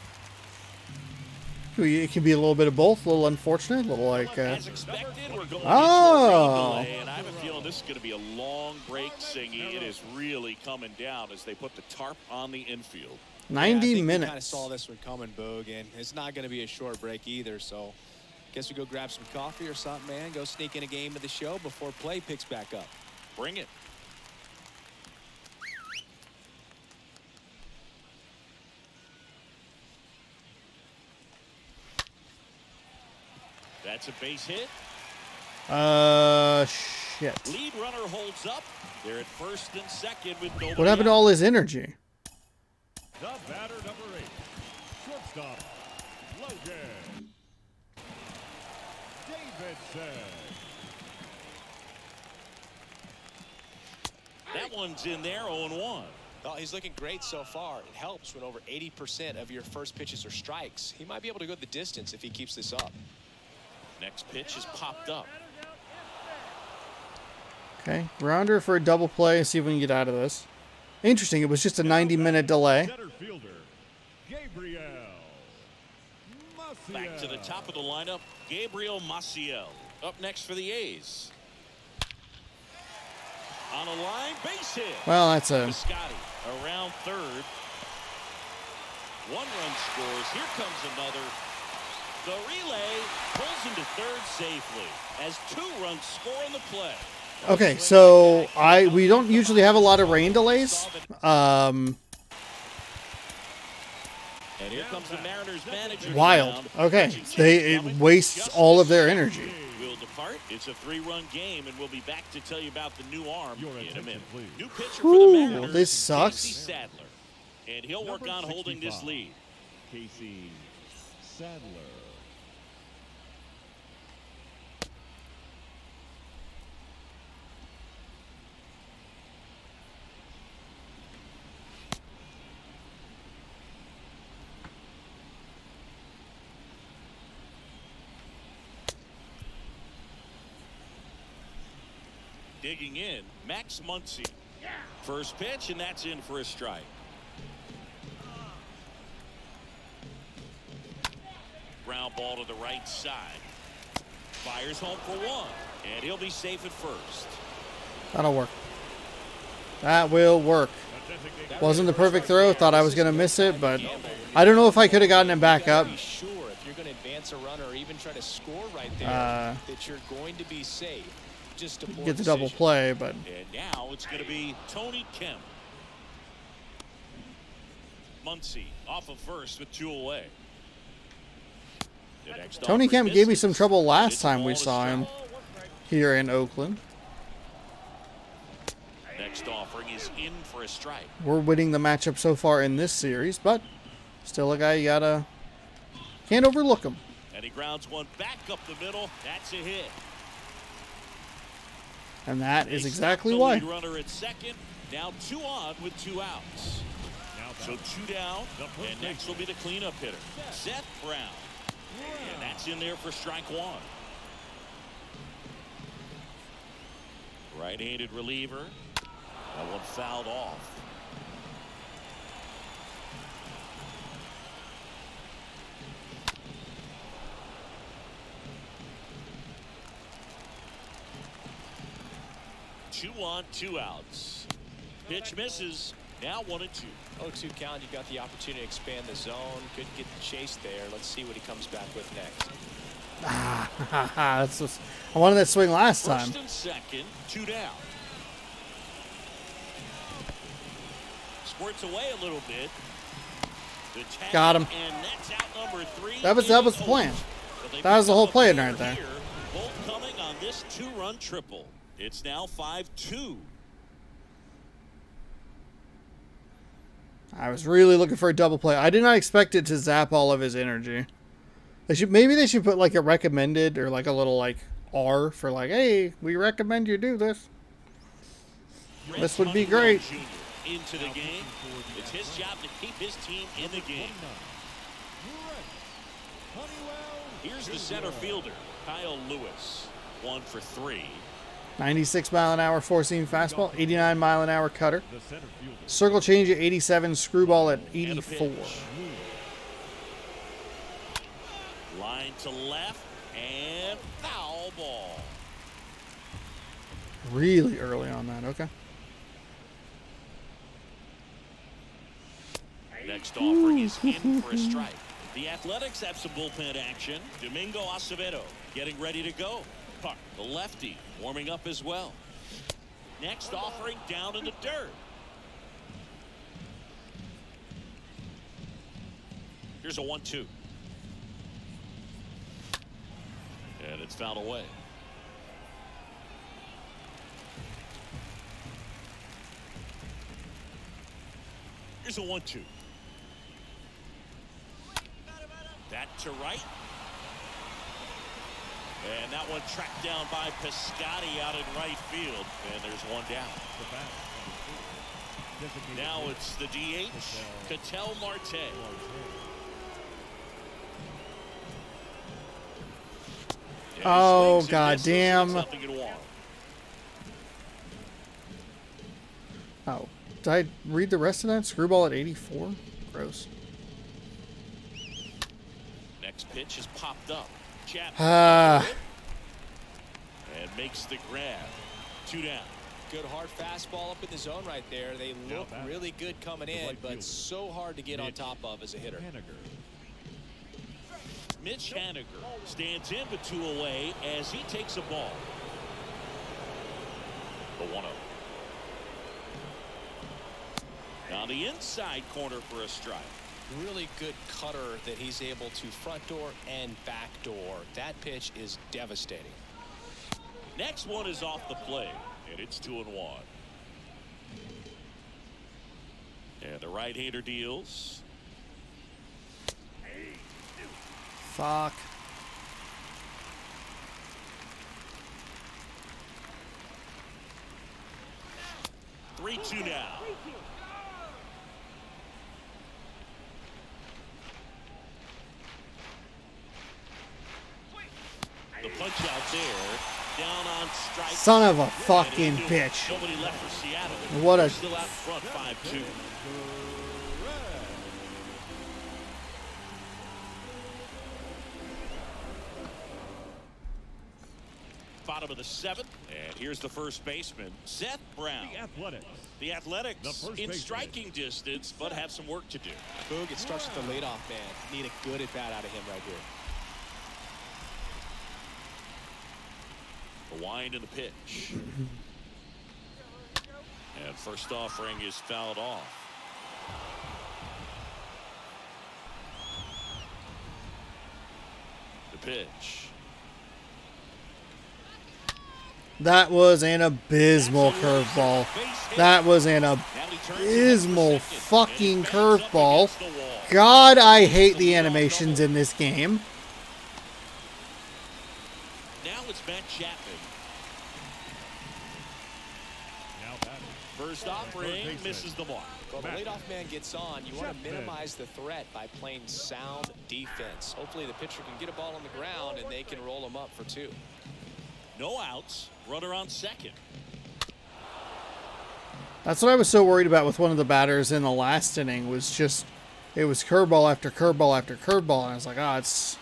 It can be a little bit of both. A little unfortunate, a little like... As expected, we're going Oh. into a rain delay, and I have a feeling this is going to be a long break, Singy. It is really coming down as they put the tarp on the infield. 90 I think we minutes. kind of saw this one coming, Boog, and it's not going to be a short break either. So, guess we go grab some coffee or something, man. Go sneak in a game of the show before play picks back up. Bring it. That's a base hit. Shit. Lead runner holds up. They're at first and second with nobody What happened to out. all his energy? the batter, number 8, shortstop, Logan Davidson. That one's in there, 0-1. Oh, he's looking great so far. It helps when over 80% of your first pitches are strikes. He might be able to go the distance if he keeps this up. Next pitch is popped up. Okay, rounder for a double play. See if we can get out of this. Interesting. It was just a 90-minute delay. Center fielder, Gabriel Maciel. Back to the top of the lineup, Gabriel Maciel. Up next for the A's. On a line, base hit. Well, that's a... Piscotty around third. 1 run scores. Here comes another. The relay pulls him to third safely as 2 runs score on the play. Okay, so we don't usually have a lot of rain delays. And here comes the Mariners manager. Wild. Okay, it wastes all of their energy. Will depart. It's a 3-run game, and we'll be back to tell you about the new arm Your in a attention, minute. please. New pitcher Whew, for the Mariners. this sucks. Casey Sadler, and he'll work Number on holding this 65, lead. Casey Sadler. Digging in, Max Muncy. First pitch, and that's in for a strike. ground ball to the right side. Fires home for one, and he'll be safe at first. That'll work. That will work. Wasn't the perfect throw. Thought I was going to miss it, but I don't know if I could have gotten it back up. Be sure if you're going to advance a runner or even try to score right there that you're going to be safe. Just a Get the double play, but And now it's going to be Tony Kemp. Muncy off of first with 2 away. Tony Kemp gave me some trouble last time we saw him here in Oakland. Next offering is in for a strike. We're winning the matchup so far in this series, but still a guy you can't overlook him. And he grounds one back up the middle. That's a hit. And that is They exactly stop the why. lead runner at second. Now 2 on with 2 outs. So 2 down, and next will be the cleanup hitter, Seth Brown. And that's in there for strike 1. Right-handed reliever. That one fouled off. Two on, 2 outs. Pitch misses. Now 1-2. 0-2 count. You got the opportunity to expand the zone. Couldn't get the chase there. Let's see what he comes back with next. That's just, I wanted that swing last time. First and second, 2 down. Squirts away a little bit. The tag, Got him. And that's out number 3. That was the plan. That was the whole plan right there. Both coming on this 2-run triple. It's now 5-2. I was really looking for a double play. I did not expect it to zap all of his energy. Maybe they should put like a recommended or like a little like R for like, hey, we recommend you do this. This would be great. Into the game. It's his job to keep his team in the game. Here's the center fielder, Kyle Lewis. 1 for 3. 96 mile an hour four-seam fastball, 89 mile an hour cutter. Circle change at 87, screwball at 84. Line to left and foul ball. Really early on that, okay. Next offering is in for a strike. The Athletics have some bullpen action. Domingo Acevedo getting ready to go. Puck, the lefty, warming up as well. Next offering down in the dirt. Here's a 1-2. And it's fouled away. Here's a 1-2. That to right. And that one tracked down by Piscotti out in right field. And there's one down. Now it's the DH, Ketel Marte. Oh, goddamn. Oh, did I read the rest of that? Screwball at 84? Gross. Next pitch is popped up. Ah. And makes the grab. 2 down. Good hard fastball up in the zone right there. They look really good coming in, but so hard to get on top of as a hitter. Mitch Haniger stands in with 2 away as he takes a ball. The 1-0. On the inside corner for a strike. Really good cutter that he's able to front door and back door. That pitch is devastating. Next one is off the plate, and it's 2-1. And the right-hander deals. Fuck. Three, 2 now. The punch out there, down on strike. Son of a fucking bitch. Nobody left for Seattle. What a... They're still out front, 5-2. bottom of the 7th. And here's the first baseman, Seth Brown. The Athletics. The Athletics The first in baseman. striking distance, but have some work to do. Boog, it starts with the leadoff man. Need a good at-bat out of him right here. The wind and the pitch. And first offering is fouled off. The pitch. That was an abysmal curveball. That was an abysmal fucking curveball. God, I hate the animations in this game. Now it's Matt Chapman. Now batting. First offering misses the mark. Well, the leadoff man gets on. You want to minimize the threat by playing sound defense. Hopefully the pitcher can get a ball on the ground and they can roll him up for 2. No outs. Runner on second. That's what I was so worried about with one of the batters in the last inning was just, it was curveball after curveball after curveball. And I was like, oh, it's...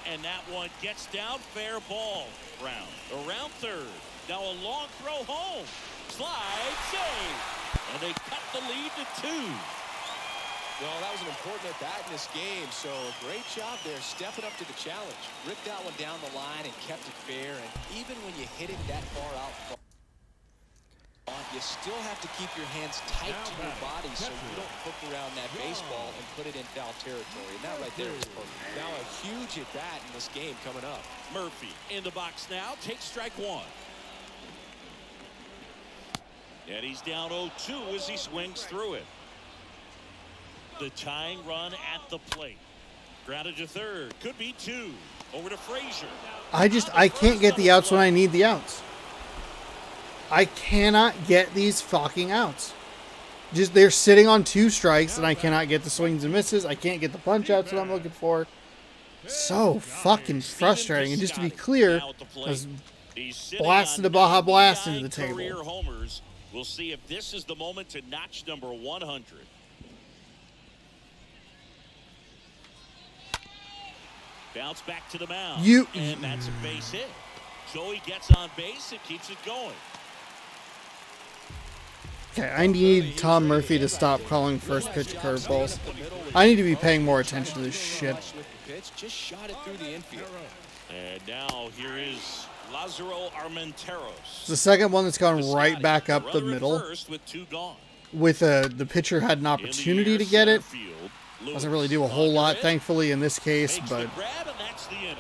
And that one gets down, fair ball. Brown around third. Now a long throw home. Slide, save. And they cut the lead to 2. Well, that was an important at-bat in this game, so a great job there stepping up to the challenge. Ripped that one down the line and kept it fair, and even when you hit it that far out front, you still have to keep your hands tight to your body so you don't hook around that baseball and put it in foul territory. And that right there is perfect. Now a huge at-bat in this game coming up. Murphy in the box now. Takes strike 1. And he's down 0-2 as he swings through it. The tying run at the plate. Grounded to third. Could be 2. Over to Frazier. I can't get the outs when I need the outs. I cannot get these fucking outs. Just, they're sitting on 2 strikes and I cannot get the swings and misses. I can't get the punch outs that I'm looking for. So fucking frustrating. And just to be clear, I was blasting the Baja Blast into the table. Career homers. We'll see if this is the moment to notch number 100. Bounce back to the mound. And that's a base hit. Joey gets on base and keeps it going. Okay, I need Tom Murphy to stop calling first pitch curveballs. I need to be paying more attention to this shit. Just shot it through the infield. And now here is Lazaro Armenteros. It's the second one that's gone right back up the middle. First with 2 gone. With the pitcher had an opportunity to get it. Doesn't really do a whole lot, thankfully, in this case, but Grab, and that's the inning.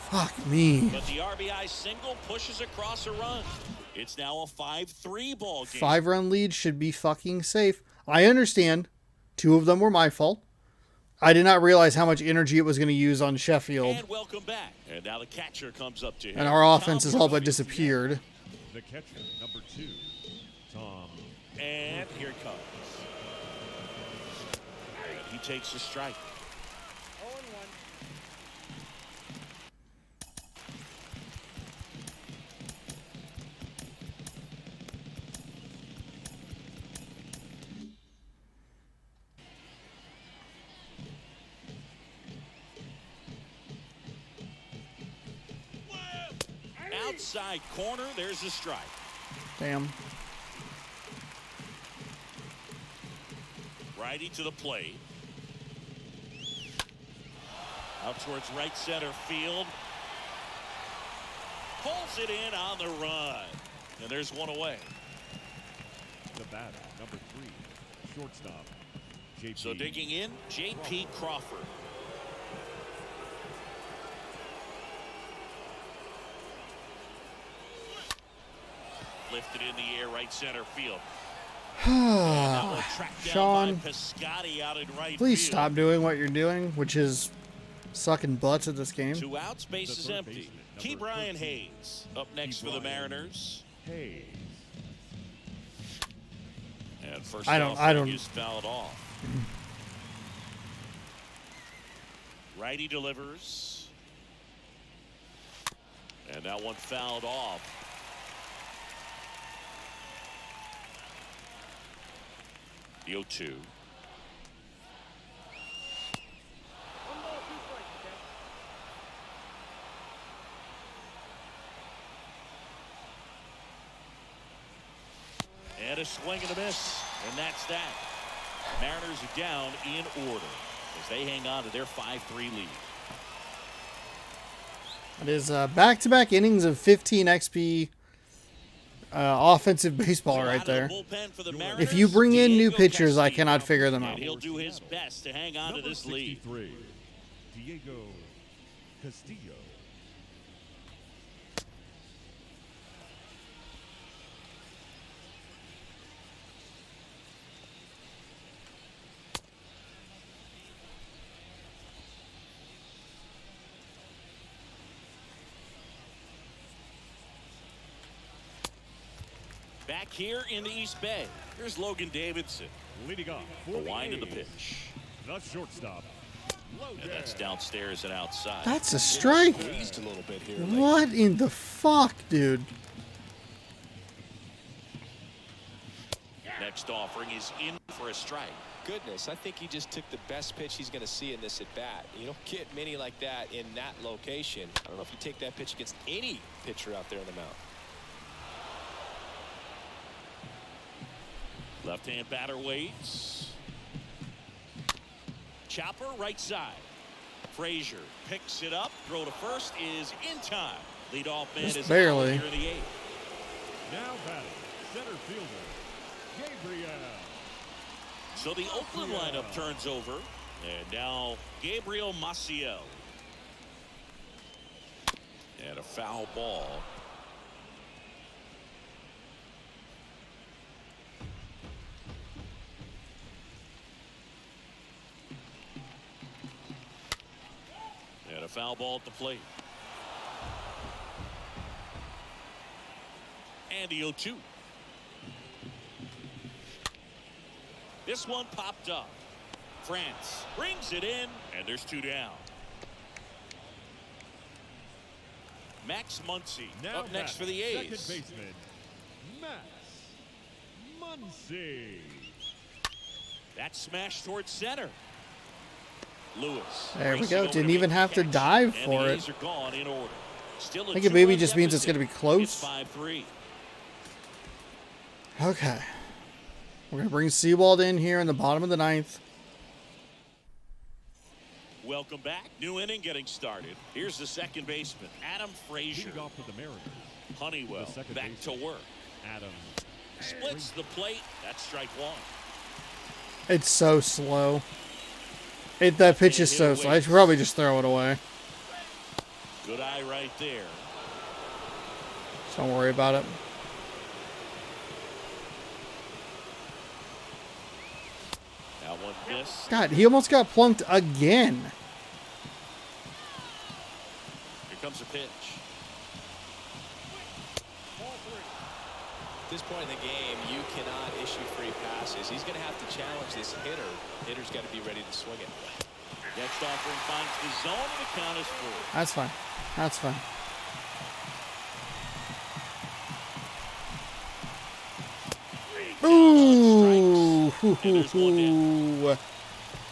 fuck me. But the RBI single pushes across a run. It's now a 5-3 ball game. 5-run lead should be fucking safe. I understand 2 of them were my fault. I did not realize how much energy it was going to use on Sheffield. And welcome back. And now the catcher comes up to him. And our offense has all but disappeared. The catcher, number 2, Tom. And here it comes. And he takes a strike. 0-1. Outside corner, there's a strike. Damn. Righty to the plate. Out towards right center field. Pulls it in on the run. And there's one away. The batter, number 3, shortstop, J.P. So digging in, J.P. Crawford. Lifted in the air, right center field. Sean, Piscotti out in right please field. stop doing what you're doing, which is sucking butts at this game. 2 outs, base is third empty. baseman, Key number Brian 13. Hayes up next Key for the Brian. Mariners. Hayes. And first I don't- offering is fouled off. Righty delivers. And that one fouled off. The 0-2. 1 ball, 2 strikes, okay? swing and a miss, and that's that. Mariners are down in order as they hang on to their 5-3 lead. It is back-to-back innings of 15 XP offensive baseball right there. If you bring in new pitchers, I cannot figure them out. And he'll do his best to hang on to this lead. Diego Castillo. Back here in the East Bay, here's Logan Davidson. Leading off The wind of the pitch. the shortstop. And that's downstairs and outside. That's a strike. Squeezed a little bit here. What in the fuck, dude? Next offering is in for a strike. Goodness, I think he just took the best pitch he's going to see in this at bat. You don't get many like that in that location. I don't know if you take that pitch against any pitcher out there on the mound. Left-hand batter waits. Chopper right side. Frazier picks it up. Throw to first is in time. Leadoff man Just is barely. out here in the eighth. Now batting, center fielder, Gabriel. So the Oakland lineup turns over. And now Gabriel Maciel. And a foul ball. And a foul ball at the plate. And the 0-2. This one popped up. France brings it in, and there's 2 down. Max Muncy Now up next for batting, the A's. second baseman, Max Muncy. That smash towards center. Lewis. There we racing go. over Didn't make even the have to catch, dive and for the it. A's are gone in order. Still I think it maybe just means it's going to be It's close. 5-3. Okay. We're going to bring Seawald in here in the bottom of the ninth. Welcome back. New inning getting started. Here's the second baseman, Adam Frazier. Leading off for the Mariners, Honeywell the second back to baseman. work. Adam. Splits the plate. That's strike one. It's so slow. That pitch is so slow. I should probably just throw it away. Good eye right there. Don't worry about it. That one missed. God, he almost got plunked again. Here comes a pitch. At this point in the game, you cannot issue free passes. He's going to have to challenge this hitter. Hitter's got to be ready to swing it. Next offering finds the zone, and the count is 4. That's fine. That's fine. Ooh.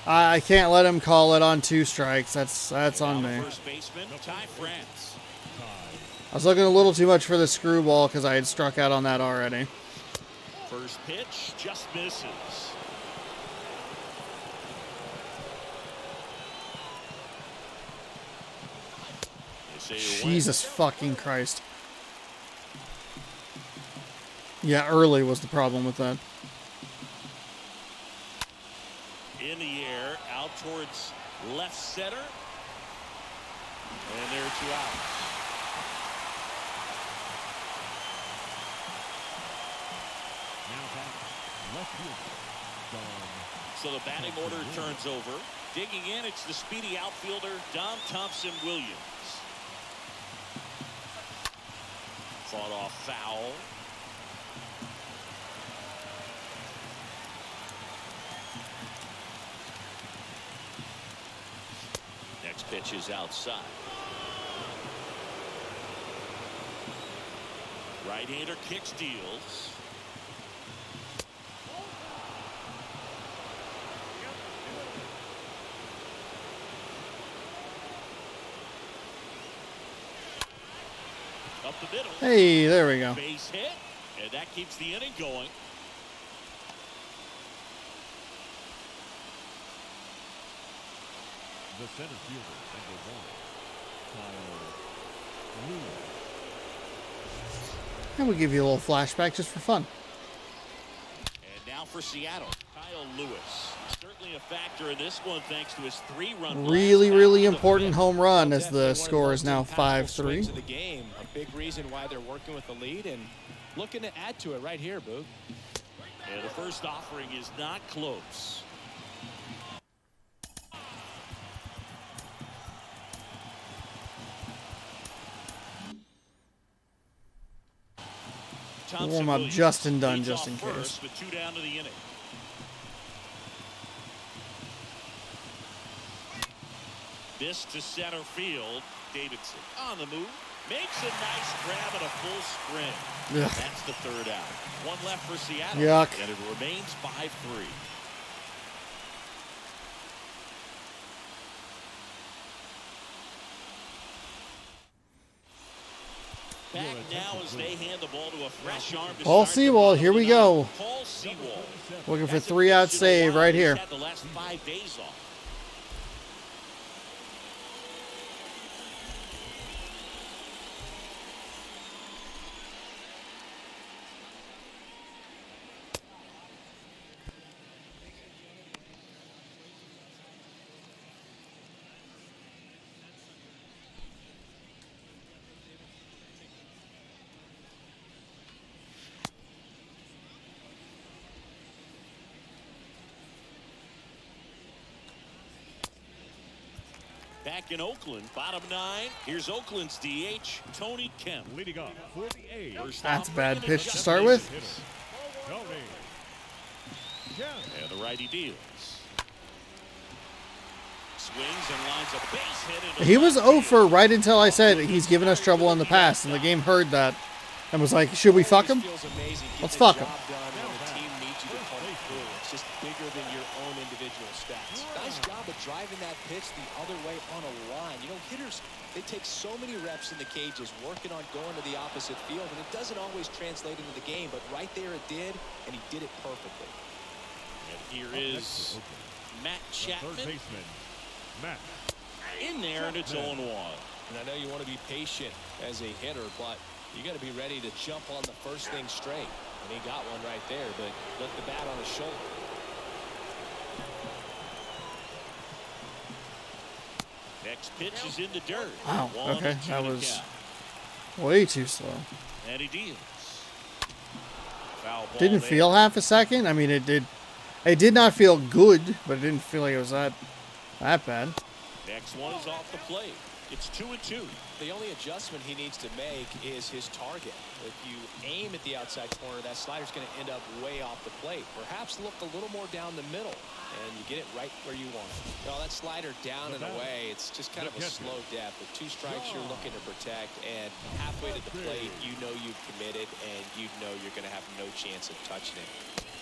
I can't let him call it on 2 strikes. That's on me. First baseman, Ty France. I was looking a little too much for the screwball because I had struck out on that already. First pitch just misses. They say you're Jesus fucking Christ. Yeah, early was the problem with that. in the air, out towards left center. And there are 2 outs. Now back, left field. So the batting order turns over. Digging in, it's the speedy outfielder, Dom Thompson-Williams. Fought off foul. Next pitch is outside. Right-hander kicks, deals. Up the middle. Hey, there we go. Base hit, and that keeps the inning going. The center fielder, number 1, Kyle Lewis. And we'll give you a little flashback just for fun. And now for Seattle, Kyle Lewis. Certainly a factor in this one thanks to his 3-run Really, blast really back to the important fifth. home run as Definitely the one of score is most now impactful swings 5-3. of the game. A big reason why they're working with the lead and looking to add to it right here, Boog. And the first offering is not close. Warm up Justin Dunn leads just off in case. first with 2 down to the inning. This to center field. Davidson on the move. Makes a nice grab and a full sprint. Ugh. That's the 3rd out. 1 left for Seattle. Yuck. And it remains 5-3. Back now as they hand the ball to a fresh arm. Paul Sewell, here we go. Paul Sewell. Looking for That's a 3-out pitch in a save while. right He's here. had the last 5 days off. Back in Oakland, bottom 9. Here's Oakland's DH, Tony Kemp. Leading off for the A's. First That's a offering bad and pitch to adjustment. start with. Hitter, Tony Kemp. And the righty deals. Swings and lines a base hit. Into He was left 0 field. for right until I said he's given us trouble in the past, and the game heard that and was like, should we fuck him? Feels amazing getting Let's the fuck job him. done when the team needs you to come through. It's just bigger than your own individual stats. Nice job of driving that pitch the other way on a line. You know, hitters, they take so many reps in the cages working on going to the opposite field, and it doesn't always translate into the game, but right there it did, and he did it perfectly. And here is Matt Third Chapman baseman, Matt. in there, and it's 0-1. And I know you want to be patient as a hitter, but you got to be ready to jump on the first thing straight. And he got one right there, but let the bat on his shoulder. Next pitch is in the dirt. Wow, 1-2 okay, that to was count. way too slow. And he deals. Foul ball Didn't there. feel half a second. I mean, it did not feel good, but it didn't feel like it was that bad. Next one is off the plate. It's 2-2. The only adjustment he needs to make is his target. If you aim at the outside corner, that slider's going to end up way off the plate. Perhaps look a little more down the middle, and you get it right where you want it. Well, that slider down and away, it's just kind of a slow death. With 2 strikes you're looking to protect, and halfway to the plate, you know you've committed, and you know you're going to have no chance of touching it.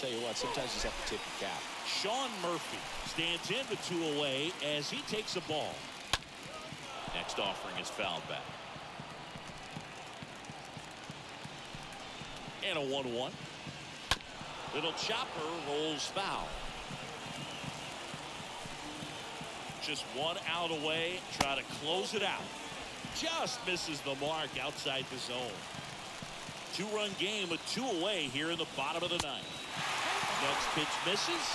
Tell you what, sometimes you just have to tip your cap. Sean Murphy stands in with 2 away as he takes a ball. Next offering is fouled back. And a 1-1. Little chopper rolls foul. Just 1 out away. Try to close it out. Just misses the mark outside the zone. 2-run game with 2 away here in the bottom of the 9th. Next pitch misses,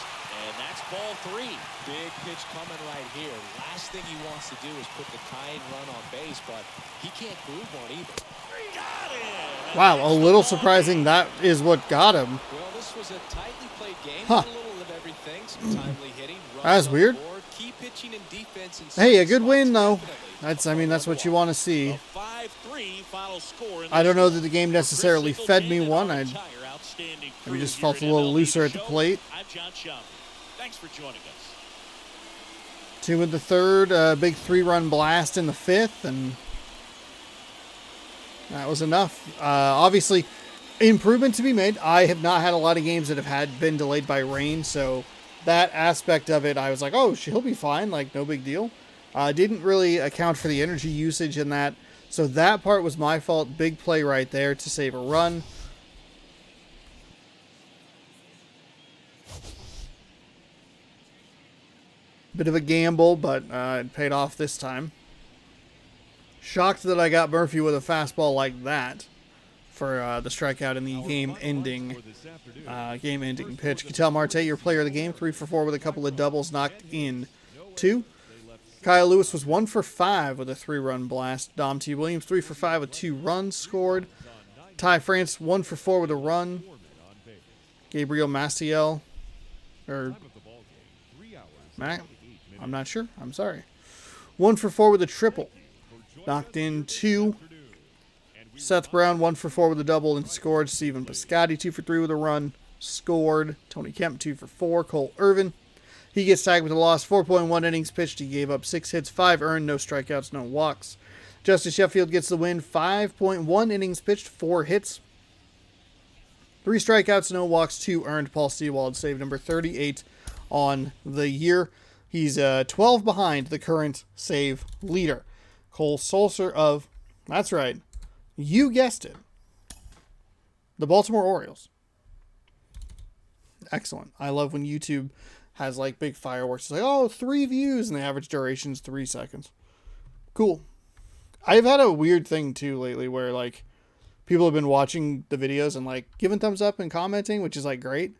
and that's ball 3. Big pitch coming right here. Last thing he wants to do is put the tying run on base, but he can't groove one either. Got him! Wow, a little surprising that is what got him. Well, this was a tightly played game. Huh. A little of everything. Some timely hitting. That's runs on the weird. board, key pitching and defense in Hey, a certain good win spots, though. definitely. That's what you want to see. A 5-3 final score. In I don't this know one. that the game For necessarily Chris fed me Singleton one. and I our entire outstanding crew maybe just here felt a at little MLB looser at the Show, plate. I'm John Schaumburg. Thanks for joining us. 2 in the 3rd, big 3-run blast in the 5th, and that was enough. Obviously, improvement to be made. I have not had a lot of games that have been delayed by rain, so that aspect of it, I was like, oh, he'll be fine, like no big deal. Didn't really account for the energy usage in that, so that part was my fault. Big play right there to save a run. Bit of a gamble, but it paid off this time. Shocked that I got Murphy with a fastball like that for the strikeout in the game-ending pitch. Ketel Marte, your player of the game, 3 for 4 with a couple of doubles, knocked in 2. Kyle Lewis was 1 for 5 with a 3-run blast. Dom T. Williams, 3 for 5 with 2 runs scored. Ty France, 1 for 4 with a run. Gabriel Maciel, or Mac, I'm not sure. I'm sorry. 1 for 4 with a triple. Knocked in 2. Seth Brown, 1 for 4 with a double and scored. Steven Piscotty, 2 for 3 with a run, scored. Tony Kemp, 2 for 4. Cole Irvin, he gets tagged with a loss. 4.1 innings pitched. He gave up 6 hits, 5 earned, no strikeouts, no walks. Justice Sheffield gets the win. 5.1 innings pitched, 4 hits, 3 strikeouts, no walks, 2 earned. Paul Sewald, save number 38 on the year. He's 12 behind the current save leader, Cole Sulser of, that's right, you guessed it, the Baltimore Orioles. Excellent. I love when YouTube has like big fireworks. It's like, oh, 3 views, and the average duration's 3 seconds. Cool. I've had a weird thing too lately where like people have been watching the videos and like giving thumbs up and commenting, which is like great.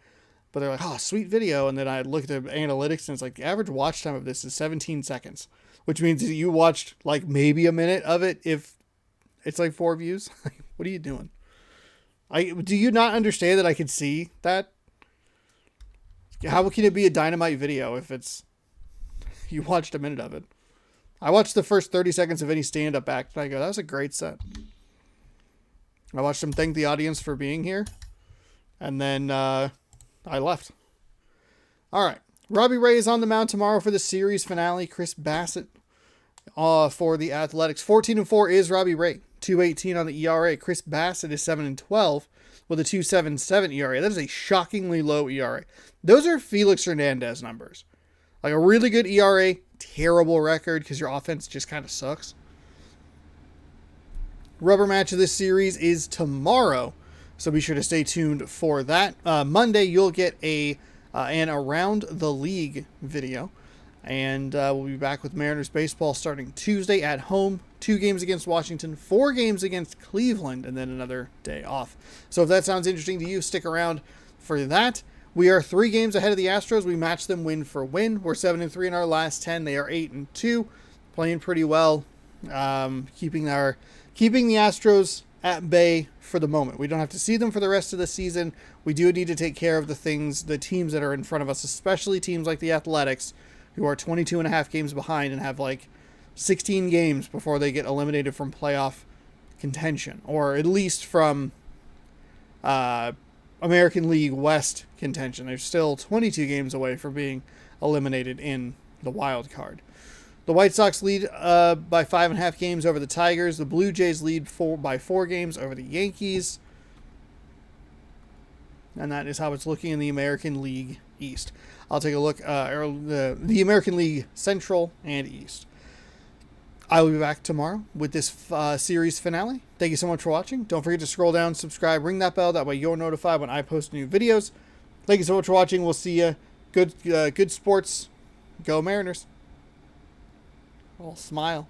But they're like, oh, sweet video. And then I look at the analytics and it's like the average watch time of this is 17 seconds, which means that you watched like maybe a minute of it if it's like 4 views. What are you doing? Do you not understand that I could see that? How can it be a dynamite video if it's you watched a minute of it? I watched the first 30 seconds of any stand-up act and I go, that was a great set. I watched him thank the audience for being here. And then I left. All right. Robbie Ray is on the mound tomorrow for the series finale. Chris Bassett for the Athletics. 14-4 is Robbie Ray. 2.18 on the ERA. Chris Bassett is 7-12 with a 2.77 ERA. That is a shockingly low ERA. Those are Felix Hernandez numbers. Like a really good ERA, terrible record because your offense just kind of sucks. Rubber match of this series is tomorrow, so be sure to stay tuned for that. Monday, you'll get an Around the League video, and we'll be back with Mariners baseball starting Tuesday at home. 2 games against Washington, 4 games against Cleveland, and then another day off. So if that sounds interesting to you, stick around for that. We are 3 games ahead of the Astros. We match them win for win. We're 7-3 in our last 10. They are 8-2, playing pretty well, keeping the Astros at bay for the moment. We don't have to see them for the rest of the season. We do need to take care of the teams that are in front of us, especially teams like the Athletics, who are 22.5 games behind and have like 16 games before they get eliminated from playoff contention, or at least from American League West contention. They're still 22 games away from being eliminated in the wild card. The White Sox lead by 5.5 games over the Tigers. The Blue Jays lead by 4 games over the Yankees. And that is how it's looking in the American League East. I'll take a look at the American League Central and East. I will be back tomorrow with this series finale. Thank you so much for watching. Don't forget to scroll down, subscribe, ring that bell. That way you're notified when I post new videos. Thank you so much for watching. We'll see you. Good sports. Go Mariners. I'll smile.